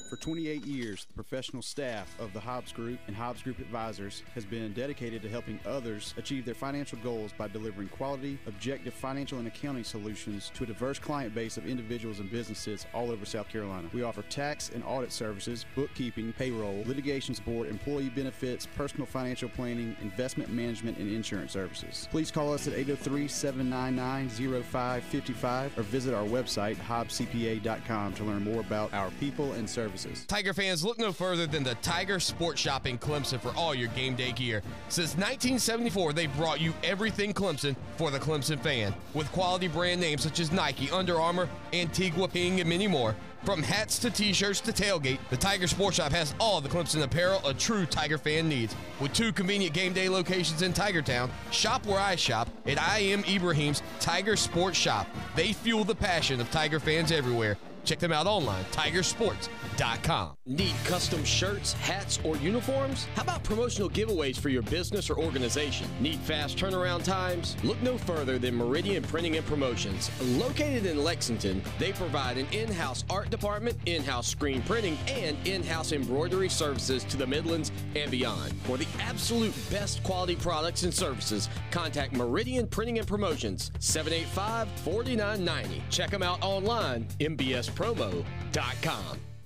For 28 years, the professional staff of the Hobbs Group and Hobbs Group Advisors has been dedicated to helping others achieve their financial goals by delivering quality, objective financial and accounting solutions to a diverse client base of individuals and businesses all over South Carolina. We offer tax and audit services, bookkeeping, payroll, litigation support, employee benefits, personal financial planning, investment management, and insurance services. Please call us at 803-799-0555 or visit our website, hobbscpa.com, to learn more about our people and services. Tiger fans, look no further than the Tiger Sports Shop in Clemson for all your game day gear. Since 1974, they've brought you everything Clemson for the Clemson fan. With quality brand names such as Nike, Under Armour, Antigua, Ping, and many more. From hats to t-shirts to tailgate, the Tiger Sports Shop has all the Clemson apparel a true Tiger fan needs. With 2 convenient game day locations in Tigertown, shop where I shop at I Am Ibrahim's Tiger Sports Shop. They fuel the passion of Tiger fans everywhere. Check them out online, tigersports.com. Need custom shirts, hats, or uniforms? How about promotional giveaways for your business or organization? Need fast turnaround times? Look no further than Meridian Printing and Promotions. Located in Lexington, they provide an in-house art department, in-house screen printing, and in-house embroidery services to the Midlands and beyond. For the absolute best quality products and services, contact Meridian Printing and Promotions, 785-4990. Check them out online, mbspromo.com.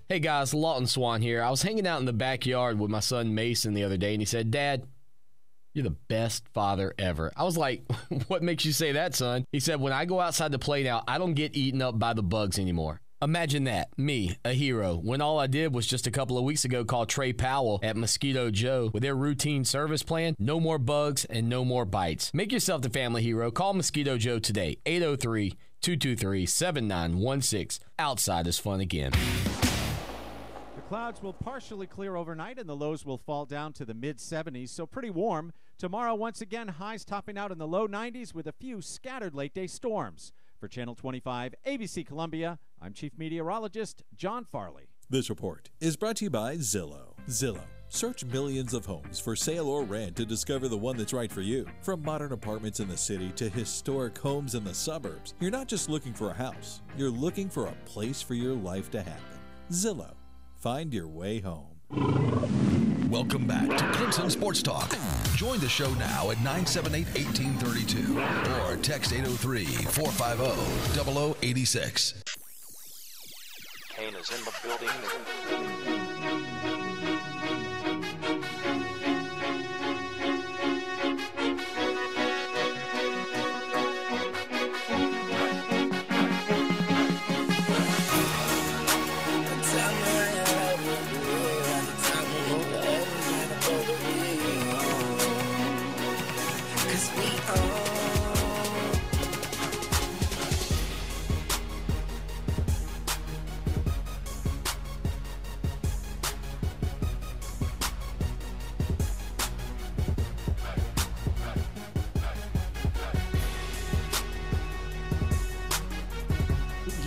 Hey guys, Lawton Swan here. I was hanging out in the backyard with my son Mason the other day, and he said, "Dad, you're the best father ever." I was like, "What makes you say that, son?" He said, "When I go outside to play now, I don't get eaten up by the bugs anymore." Imagine that, me, a hero, when all I did was just a couple of weeks ago call Trey Powell at Mosquito Joe with their routine service plan. No more bugs and no more bites. Make yourself the family hero. Call Mosquito Joe today, 803-223-7916. Outside is fun again. The clouds will partially clear overnight and the lows will fall down to the mid-70s, so pretty warm. Tomorrow, once again, highs topping out in the low 90s with a few scattered late-day storms. For Channel 25 ABC Columbia, I'm Chief Meteorologist John Farley. This report is brought to you by Zillow. Zillow. Search millions of homes for sale or rent to discover the one that's right for you. From modern apartments in the city to historic homes in the suburbs, you're not just looking for a house, you're looking for a place for your life to happen. Zillow. Find your way home. Welcome back to Clemson Sports Talk. Join the show now at 978-1832 or text 803-450-0086. Kane is in the building.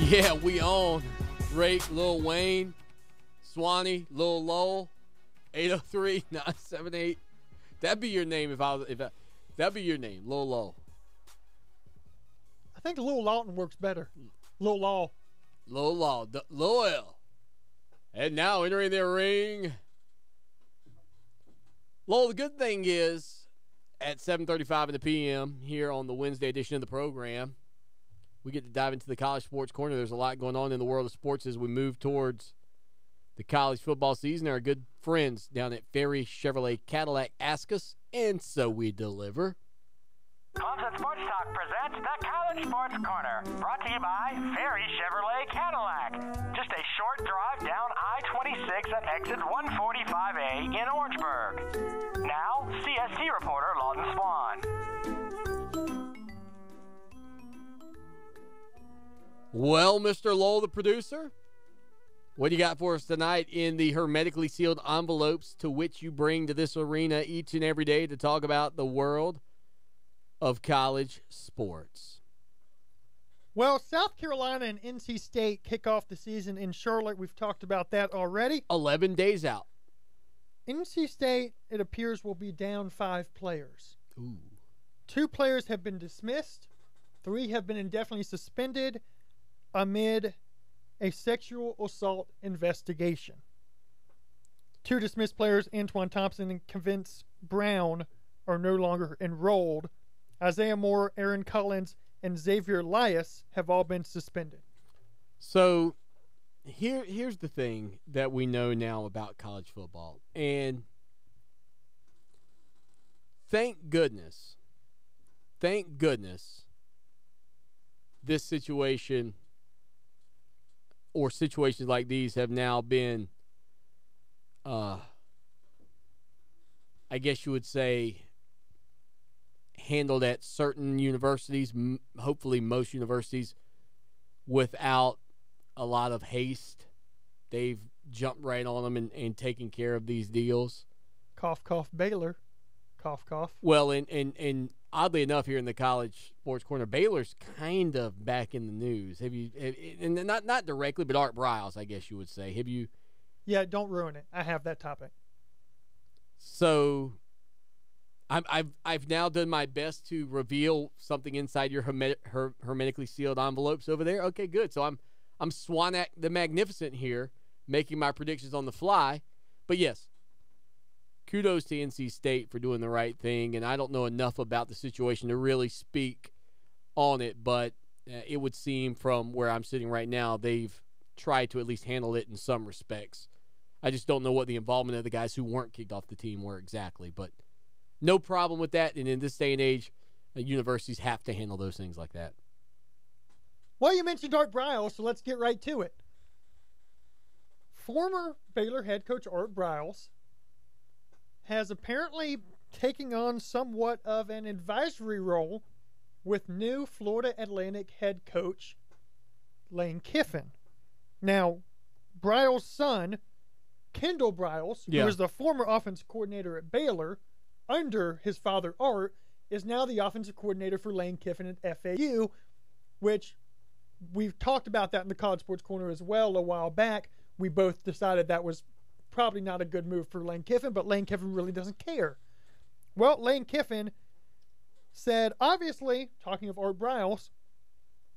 Yeah, we own Drake, Lil Wayne, Swanee, Lil Lowell, 803-978. That'd be your name that'd be your name, Lil Lowell. I think Lil Lawton works better. Lil Law. Lil Law, Lil L. And now entering their ring. Lowell, the good thing is, at 7:35 in the p.m. here on the Wednesday edition of the program, we get to dive into the College Sports Corner. There's a lot going on in the world of sports as we move towards the college football season. Our good friends down at Ferry Chevrolet Cadillac ask us, and so we deliver. Clemson Sports Talk presents the College Sports Corner, brought to you by Ferry Chevrolet Cadillac. Just a short drive down I-26 at exit 145A in Orangeburg. Now, CST reporter Lawton Swan. Well, Mr. Lowell, the producer, what do you got for us tonight in the hermetically sealed envelopes to which you bring to this arena each and every day to talk about the world of college sports? Well, South Carolina and NC State kick off the season in Charlotte. We've talked about that already. 11 days out. NC State, it appears, will be down 5 players. Ooh. 2 players have been dismissed. 3 have been indefinitely suspended amid a sexual assault investigation. 2 dismissed players, Antoine Thompson and Kevin Brown, are no longer enrolled. Isaiah Moore, Aaron Collins, and Xavier Elias have all been suspended. So here's the thing that we know now about college football. And thank goodness this situation or situations like these have now been, I guess you would say, handled at certain universities, hopefully most universities, without a lot of haste. They've jumped right on them and taken care of these deals. Cough, cough, Baylor. Cough, cough. Well, and oddly enough, here in the College Sports Corner, Baylor's kind of back in the news. And not directly, but Art Briles, I guess you would say. Have you? Yeah, don't ruin it. I have that topic. So I've now done my best to reveal something inside your hermetically sealed envelopes over there. Okay, good. So I'm Swanak the Magnificent here, making my predictions on the fly. But yes, kudos to NC State for doing the right thing. And I don't know enough about the situation to really speak on it, but it would seem from where I'm sitting right now, they've tried to at least handle it in some respects. I just don't know what the involvement of the guys who weren't kicked off the team were exactly, but no problem with that. And in this day and age, universities have to handle those things like that. Well, you mentioned Art Briles, so let's get right to it. Former Baylor head coach Art Briles has apparently taken on somewhat of an advisory role with new Florida Atlantic head coach Lane Kiffin. Now, Briles' son, Kendall Briles, who was the former offensive coordinator at Baylor, under his father Art, is now the offensive coordinator for Lane Kiffin at FAU, which we've talked about that in the College Sports Corner as well a while back. We both decided that was probably not a good move for Lane Kiffin, but Lane Kiffin really doesn't care. Well, Lane Kiffin said, obviously, talking of Art Briles,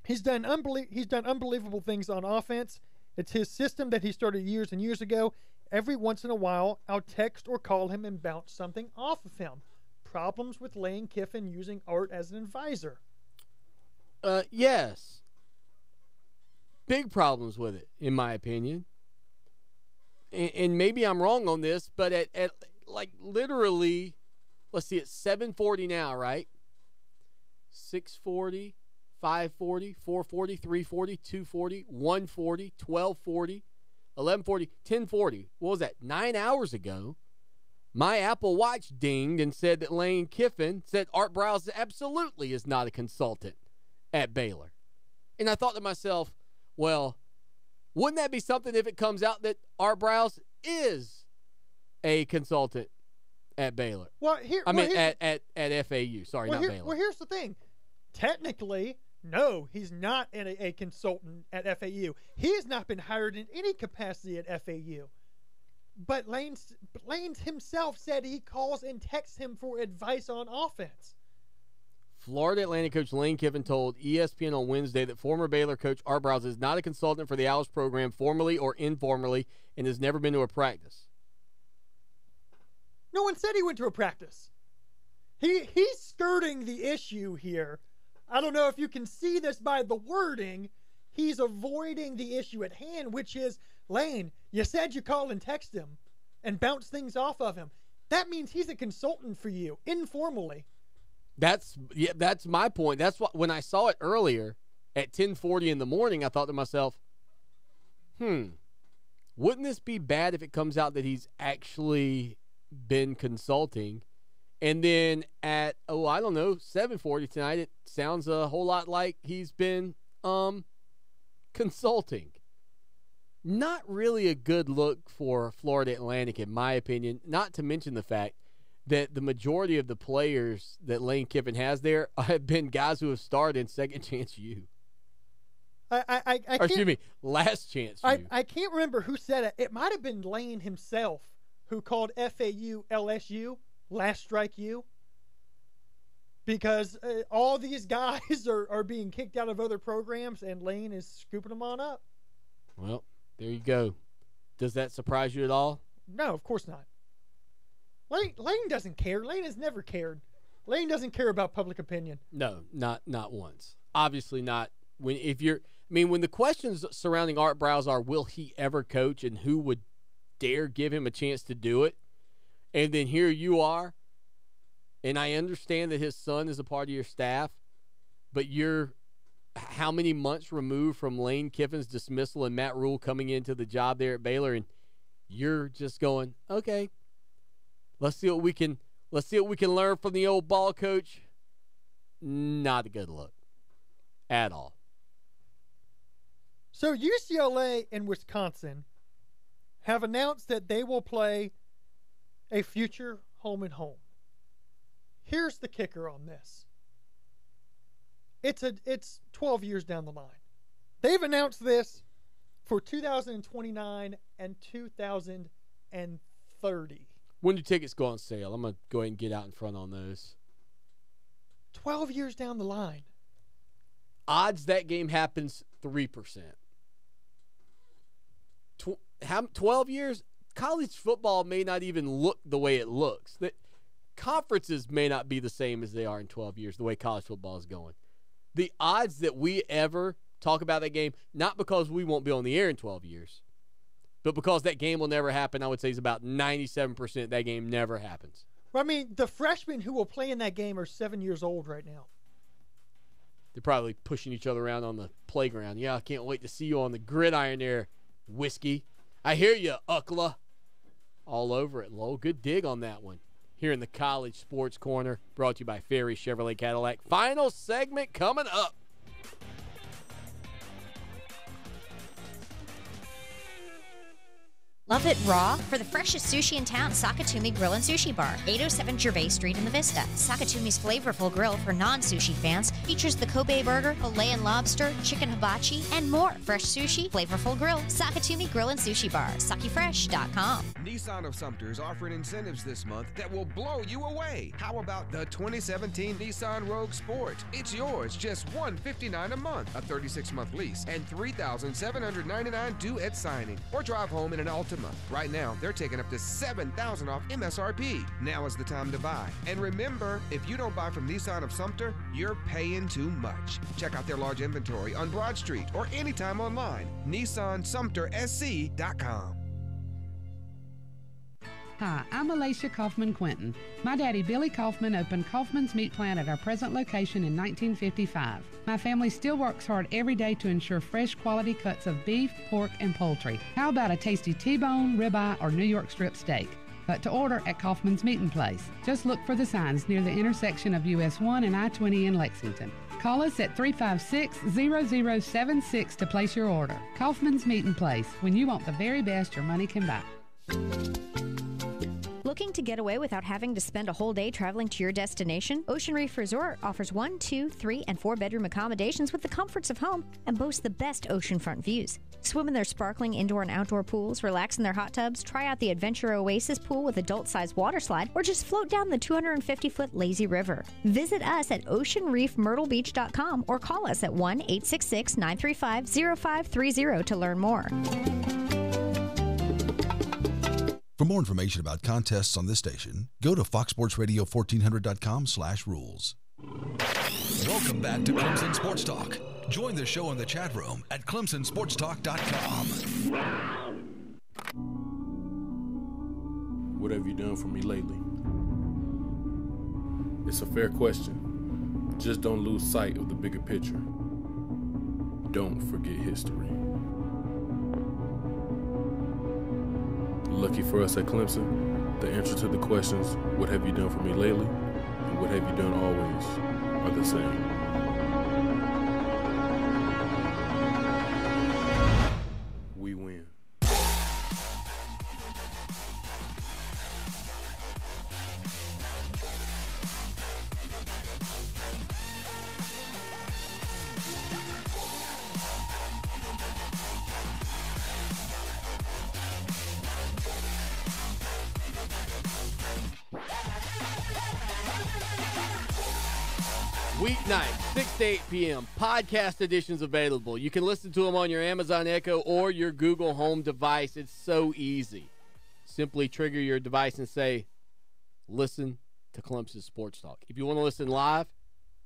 he's done unbelievable things on offense. It's his system that he started years and years ago. Every once in a while, I'll text or call him and bounce something off of him. Problems with Lane Kiffin using Art as an advisor? Yes. Big problems with it, in my opinion. And maybe I'm wrong on this, but at like literally, let's see, it's 7:40 now, right? 6:40, 5:40, 4:40, 3:40, 2:40, 1:40, 12:40. 11:40, 10:40. What was that? 9 hours ago, my Apple Watch dinged and said that Lane Kiffin said Art Briles absolutely is not a consultant at Baylor. And I thought to myself, well, wouldn't that be something if it comes out that Art Briles is a consultant at Baylor? Well, at FAU. Sorry, not Baylor. Well, here's the thing. Technically, No, he's not a consultant at FAU. He has not been hired in any capacity at FAU. But Lane himself said he calls and texts him for advice on offense. Florida Atlantic coach Lane Kiffin told ESPN on Wednesday that former Baylor coach Art Browse is not a consultant for the Owls program formally or informally and has never been to a practice. No one said he went to a practice. He's skirting the issue here. I don't know if you can see this by the wording. He's avoiding the issue at hand, which is, Lane, you said you call and text him and bounce things off of him. That means he's a consultant for you, informally. That's my point. That's what, when I saw it earlier at 10:40 in the morning, I thought to myself, wouldn't this be bad if it comes out that he's actually been consulting? And then at, 7:40 tonight, it sounds a whole lot like he's been consulting. Not really a good look for Florida Atlantic, in my opinion, not to mention the fact that the majority of the players that Lane Kiffin has there have been guys who have starred in Second Chance U. Last Chance U. I can't remember who said it. It might have been Lane himself who called FAU LSU, Last Strike U, because all these guys are being kicked out of other programs, and Lane is scooping them on up. Well, there you go. Does that surprise you at all? No, of course not. Lane doesn't care. Lane has never cared. Lane doesn't care about public opinion. No, not once. Obviously not. When the questions surrounding Art Browse are, will he ever coach, and who would dare give him a chance to do it? And then here you are, and I understand that his son is a part of your staff, but you're how many months removed from Lane Kiffin's dismissal and Matt Rule coming into the job there at Baylor, and you're just going, okay, let's see what we can learn from the old ball coach. Not a good look at all. So UCLA and Wisconsin have announced that they will play a future home and home. Here's the kicker on this. It's 12 years down the line. They've announced this for 2029 and 2030. When do tickets go on sale? I'm going to go ahead and get out in front on those. 12 years down the line. Odds that game happens 3%. 12 years? College football may not even look the way it looks. The conferences may not be the same as they are in 12 years, the way college football is going. The odds that we ever talk about that game, not because we won't be on the air in 12 years, but because that game will never happen, I would say is about 97% that game never happens. Well, I mean, the freshmen who will play in that game are 7 years old right now. They're probably pushing each other around on the playground. Yeah, I can't wait to see you on the gridiron there, Whiskey. I hear you, Uckla. All over it, Lowell. Good dig on that one. Here in the College Sports Corner, brought to you by Ferry Chevrolet Cadillac. Final segment coming up. Love it raw? For the freshest sushi in town, Sakatumi Grill and Sushi Bar, 807 Gervais Street in the Vista. Sakatumi's flavorful grill for non-sushi fans features the Kobe burger, filet and lobster, chicken hibachi, and more. Fresh sushi, flavorful grill, Sakatumi Grill and Sushi Bar, sakifresh.com. Nissan of Sumter is offering incentives this month that will blow you away. How about the 2017 Nissan Rogue Sport? It's yours, just $159 a month, a 36-month lease, and $3,799 due at signing. Or drive home in an Altima. Right now, they're taking up to $7,000 off MSRP. Now is the time to buy. And remember, if you don't buy from Nissan of Sumter, you're paying too much. Check out their large inventory on Broad Street or anytime online. NissanSumterSC.com. Hi, I'm Alicia Kaufman Quinton. My daddy, Billy Kaufman, opened Kaufman's Meat Plant at our present location in 1955. My family still works hard every day to ensure fresh quality cuts of beef, pork, and poultry. How about a tasty T-bone, ribeye, or New York strip steak? But to order at Kaufman's Meat and Place. Just look for the signs near the intersection of US 1 and I-20 in Lexington. Call us at 356-0076 to place your order. Kaufman's Meat and Place, when you want the very best your money can buy. Looking Looking to get away without having to spend a whole day traveling to your destination? Ocean Reef Resort offers 1, 2, 3, and 4-bedroom accommodations with the comforts of home and boasts the best oceanfront views. Swim in their sparkling indoor and outdoor pools, relax in their hot tubs, try out the Adventure Oasis pool with adult-sized water slide, or just float down the 250-foot lazy river. Visit us at oceanreefmyrtlebeach.com or call us at 1-866-935-0530 to learn more. For more information about contests on this station, go to foxsportsradio1400.com/rules. Welcome back to Clemson Sports Talk. Join the show in the chat room at clemsonsportstalk.com. What have you done for me lately? It's a fair question. Just don't lose sight of the bigger picture. Don't forget history. Lucky for us at Clemson, the answer to the questions, what have you done for me lately, and what have you done always, are the same. We win. Weeknight, 6 to 8 p.m. Podcast editions available. You can listen to them on your Amazon Echo or your Google Home device. It's so easy. Simply trigger your device and say, listen to Clemson Sports Talk. If you want to listen live,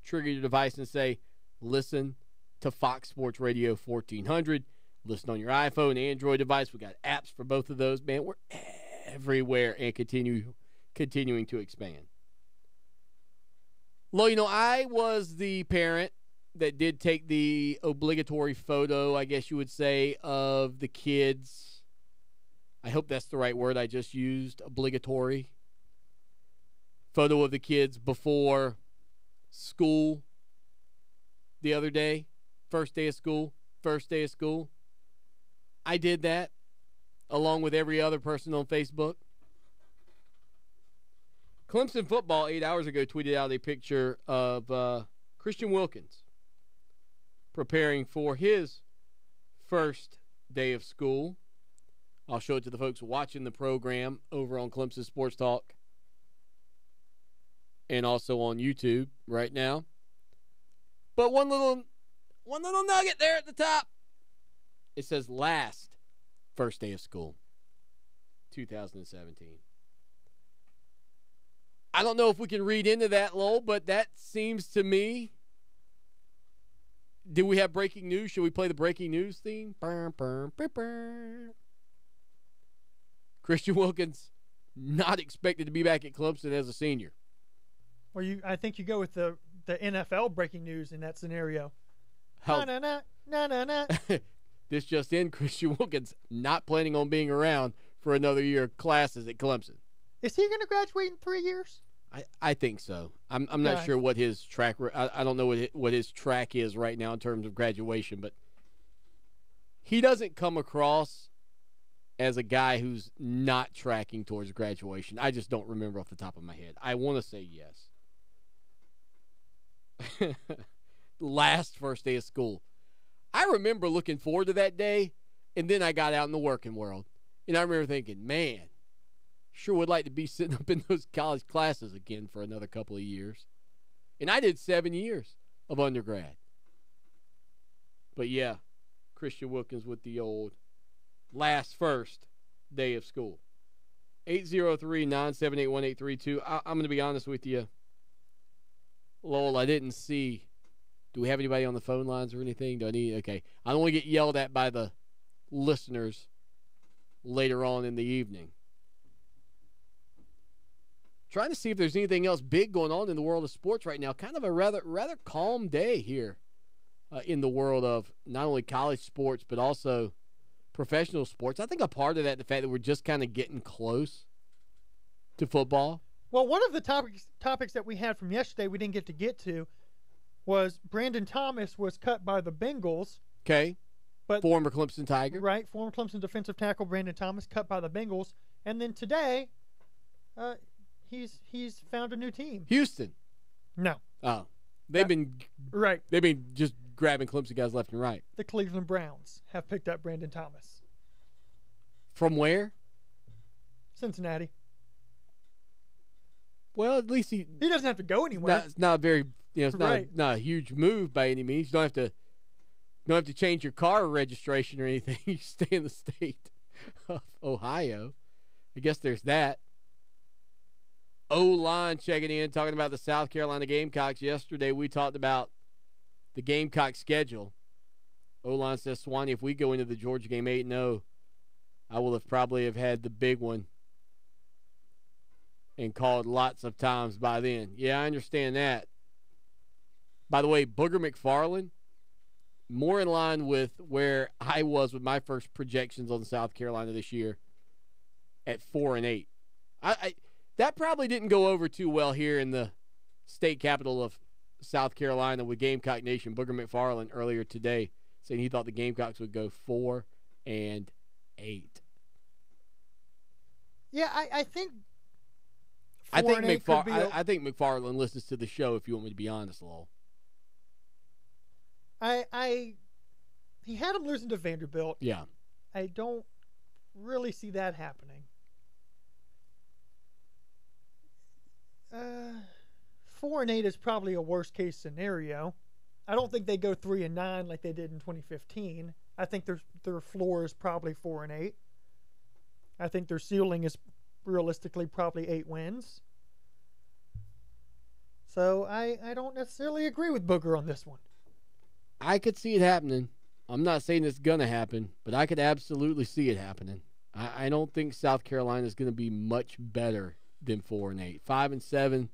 trigger your device and say, listen to Fox Sports Radio 1400. Listen on your iPhone, Android device. We got apps for both of those. Man, we're everywhere and continuing to expand. Well, you know, I was the parent that did take the obligatory photo, I guess you would say, of the kids. I hope that's the right word I just used, obligatory. Photo of the kids before school the other day. First day of school. I did that along with every other person on Facebook. Clemson football 8 hours ago tweeted out a picture of Christian Wilkins preparing for his first day of school. I'll show it to the folks watching the program over on Clemson Sports Talk and also on YouTube right now. But one little nugget there at the top. It says last first day of school, 2017. I don't know if we can read into that, Lowell, but that seems to me. Do we have breaking news? Should we play the breaking news theme? Christian Wilkins not expected to be back at Clemson as a senior. Well, I think you go with the NFL breaking news in that scenario. Na. This just in, Christian Wilkins not planning on being around for another year of classes at Clemson. Is he going to graduate in 3 years? I think so. I'm not sure what his track. I don't know what his track is right now in terms of graduation, but he doesn't come across as a guy who's not tracking towards graduation. I just don't remember off the top of my head. I want to say yes. Last first day of school. I remember looking forward to that day, and then I got out in the working world, and I remember thinking, man, sure would like to be sitting up in those college classes again for another couple of years. And I did 7 years of undergrad. But yeah, Christian Wilkins with the old last first day of school. 803-978-1832. I'm going to be honest with you, Lowell, I didn't see. Do we have anybody on the phone lines or anything? Okay. I don't want to get yelled at by the listeners later on in the evening. Trying to see if there's anything else big going on in the world of sports right now. Kind of a rather calm day here in the world of not only college sports but also professional sports. I think a part of that, the fact that we're just kind of getting close to football. Well, one of the topics that we had from yesterday we didn't get to was Brandon Thomas was cut by the Bengals. Okay. But former Clemson Tiger. Right, former Clemson defensive tackle Brandon Thomas cut by the Bengals. And then today, He's found a new team. Houston. No. Oh, they've been right. They've been just grabbing Clemson guys left and right. The Cleveland Browns have picked up Brandon Thomas. From where? Cincinnati. Well, at least he doesn't have to go anywhere. It's not very, it's not Right. not a huge move by any means. You don't have to change your car registration or anything. You stay in the state of Ohio. I guess there's that. O-line checking in, talking about the South Carolina Gamecocks. Yesterday we talked about the Gamecock schedule. O-line says, Swanee, if we go into the Georgia game 8-0, I will have probably have had the big one and called lots of times by then. Yeah, I understand that. By the way, Booger McFarland, more in line with where I was with my first projections on South Carolina this year at 4-8. That probably didn't go over too well here in the state capital of South Carolina with Gamecock Nation. Booger McFarland earlier today saying he thought the Gamecocks would go 4-8. Yeah, I think. I think McFarland listens to the show. If you want me to be honest, Lowell. He had him losing to Vanderbilt. Yeah. I don't really see that happening. 4-8 is probably a worst case scenario. I don't think they go 3-9 like they did in 2015. I think their floor is probably 4-8. I think their ceiling is realistically probably 8 wins. So I don't necessarily agree with Booger on this one. I could see it happening. I'm not saying it's going to happen, but I could absolutely see it happening. I don't think South Carolina is going to be much better than 4-8. 5-7,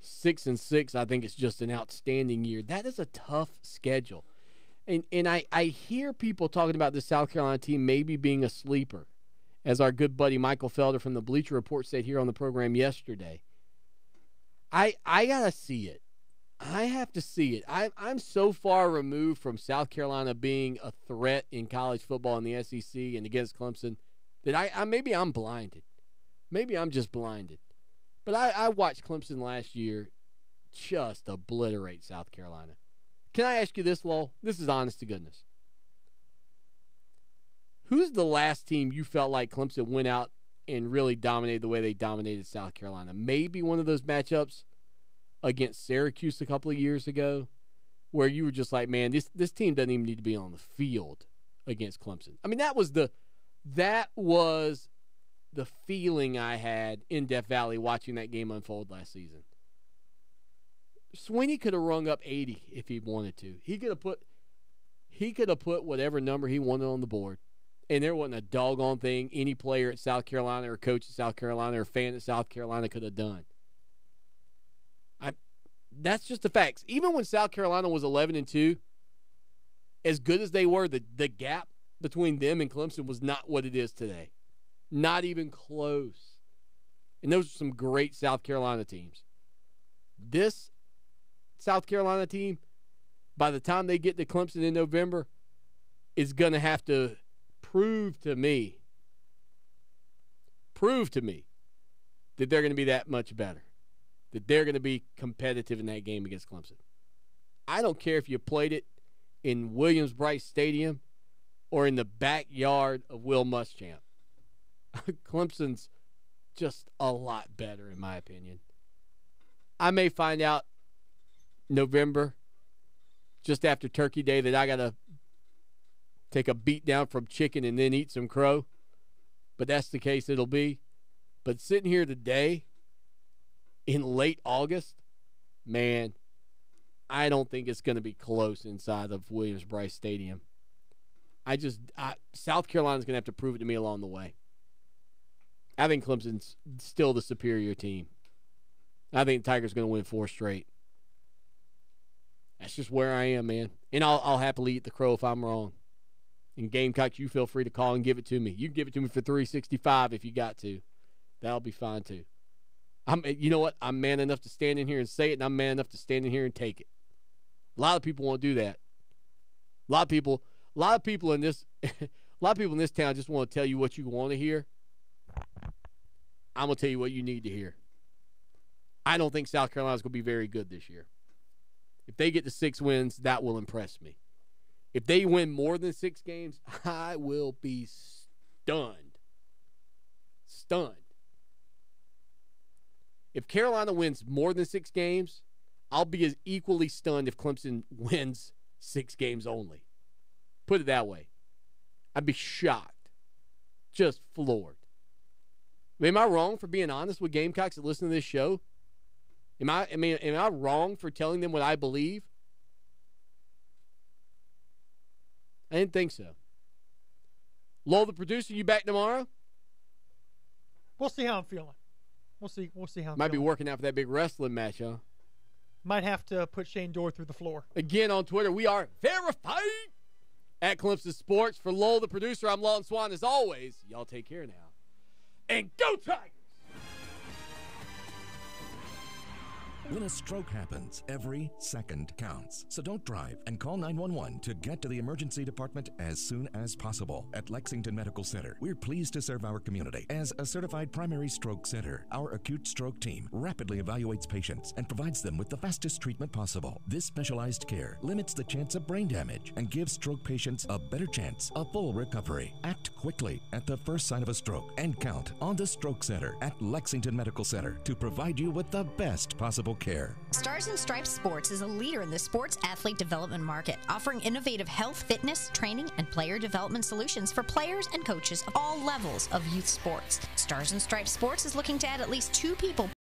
6-6, I think it's just an outstanding year. That is a tough schedule. And I hear people talking about this South Carolina team maybe being a sleeper, as our good buddy Michael Felder from the Bleacher Report said here on the program yesterday. I got to see it. I have to see it. I'm so far removed from South Carolina being a threat in college football in the SEC and against Clemson that maybe I'm blinded. Maybe I'm just blinded. But I watched Clemson last year just obliterate South Carolina. Can I ask you this, Lowell? This is honest to goodness. Who's the last team you felt like Clemson went out and really dominated the way they dominated South Carolina? Maybe one of those matchups against Syracuse a couple of years ago where you were just like, man, this team doesn't even need to be on the field against Clemson. I mean, that was the feeling I had in Death Valley watching that game unfold last season. Sweeney could have rung up 80 if he wanted to. He could have put whatever number he wanted on the board. And there wasn't a doggone thing any player at South Carolina or coach at South Carolina or fan at South Carolina could have done. That's just the facts. Even when South Carolina was 11-2, as good as they were, the gap between them and Clemson was not what it is today. Not even close. And those are some great South Carolina teams. This South Carolina team, by the time they get to Clemson in November, is going to have to prove to me that they're going to be that much better, that they're going to be competitive in that game against Clemson. I don't care if you played it in Williams-Brice Stadium or in the backyard of Will Muschamp. Clemson's just a lot better, in my opinion. I may find out November, just after Turkey Day, that I got to take a beat down from chicken and then eat some crow. But that's the case it'll be. But sitting here today, in late August, man, I don't think it's going to be close inside of Williams-Brice Stadium. South Carolina's going to have to prove it to me along the way. I think Clemson's still the superior team. I think the Tigers are going to win 4 straight. That's just where I am, man. And I'll happily eat the crow if I'm wrong. And Gamecocks, you feel free to call and give it to me. You can give it to me for $3.65 if you got to. That'll be fine too. You know what? I'm man enough to stand in here and say it, and I'm man enough to stand in here and take it. A lot of people won't do that. A lot of people in this town just want to tell you what you want to hear. I'm going to tell you what you need to hear. I don't think South Carolina's going to be very good this year. If they get to 6 wins, that will impress me. If they win more than 6 games, I will be stunned. Stunned. If Carolina wins more than 6 games, I'll be as equally stunned if Clemson wins 6 games only. Put it that way. I'd be shocked. Just floored. Am I wrong for being honest with Gamecocks that listen to this show? Am I wrong for telling them what I believe? I didn't think so. Lowell, the producer, you back tomorrow? We'll see how I'm feeling. We'll see how I'm Might be feeling. working out for that big wrestling match, huh? Might have to put Shane Dorr through the floor. Again on Twitter, we are verified at Clemson Sports. For Lowell, the producer, I'm Lawton Swan. As always, y'all take care now. And go Tigers! When a stroke happens, every second counts. So don't drive and call 911 to get to the emergency department as soon as possible. At Lexington Medical Center, we're pleased to serve our community. As a certified primary stroke center, our acute stroke team rapidly evaluates patients and provides them with the fastest treatment possible. This specialized care limits the chance of brain damage and gives stroke patients a better chance of full recovery. Act quickly at the first sign of a stroke and count on the Stroke Center at Lexington Medical Center to provide you with the best possible care. Stars and Stripes Sports is a leader in the sports athlete development market, offering innovative health, fitness, training, and player development solutions for players and coaches of all levels of youth sports. Stars and Stripes Sports is looking to add at least 2 people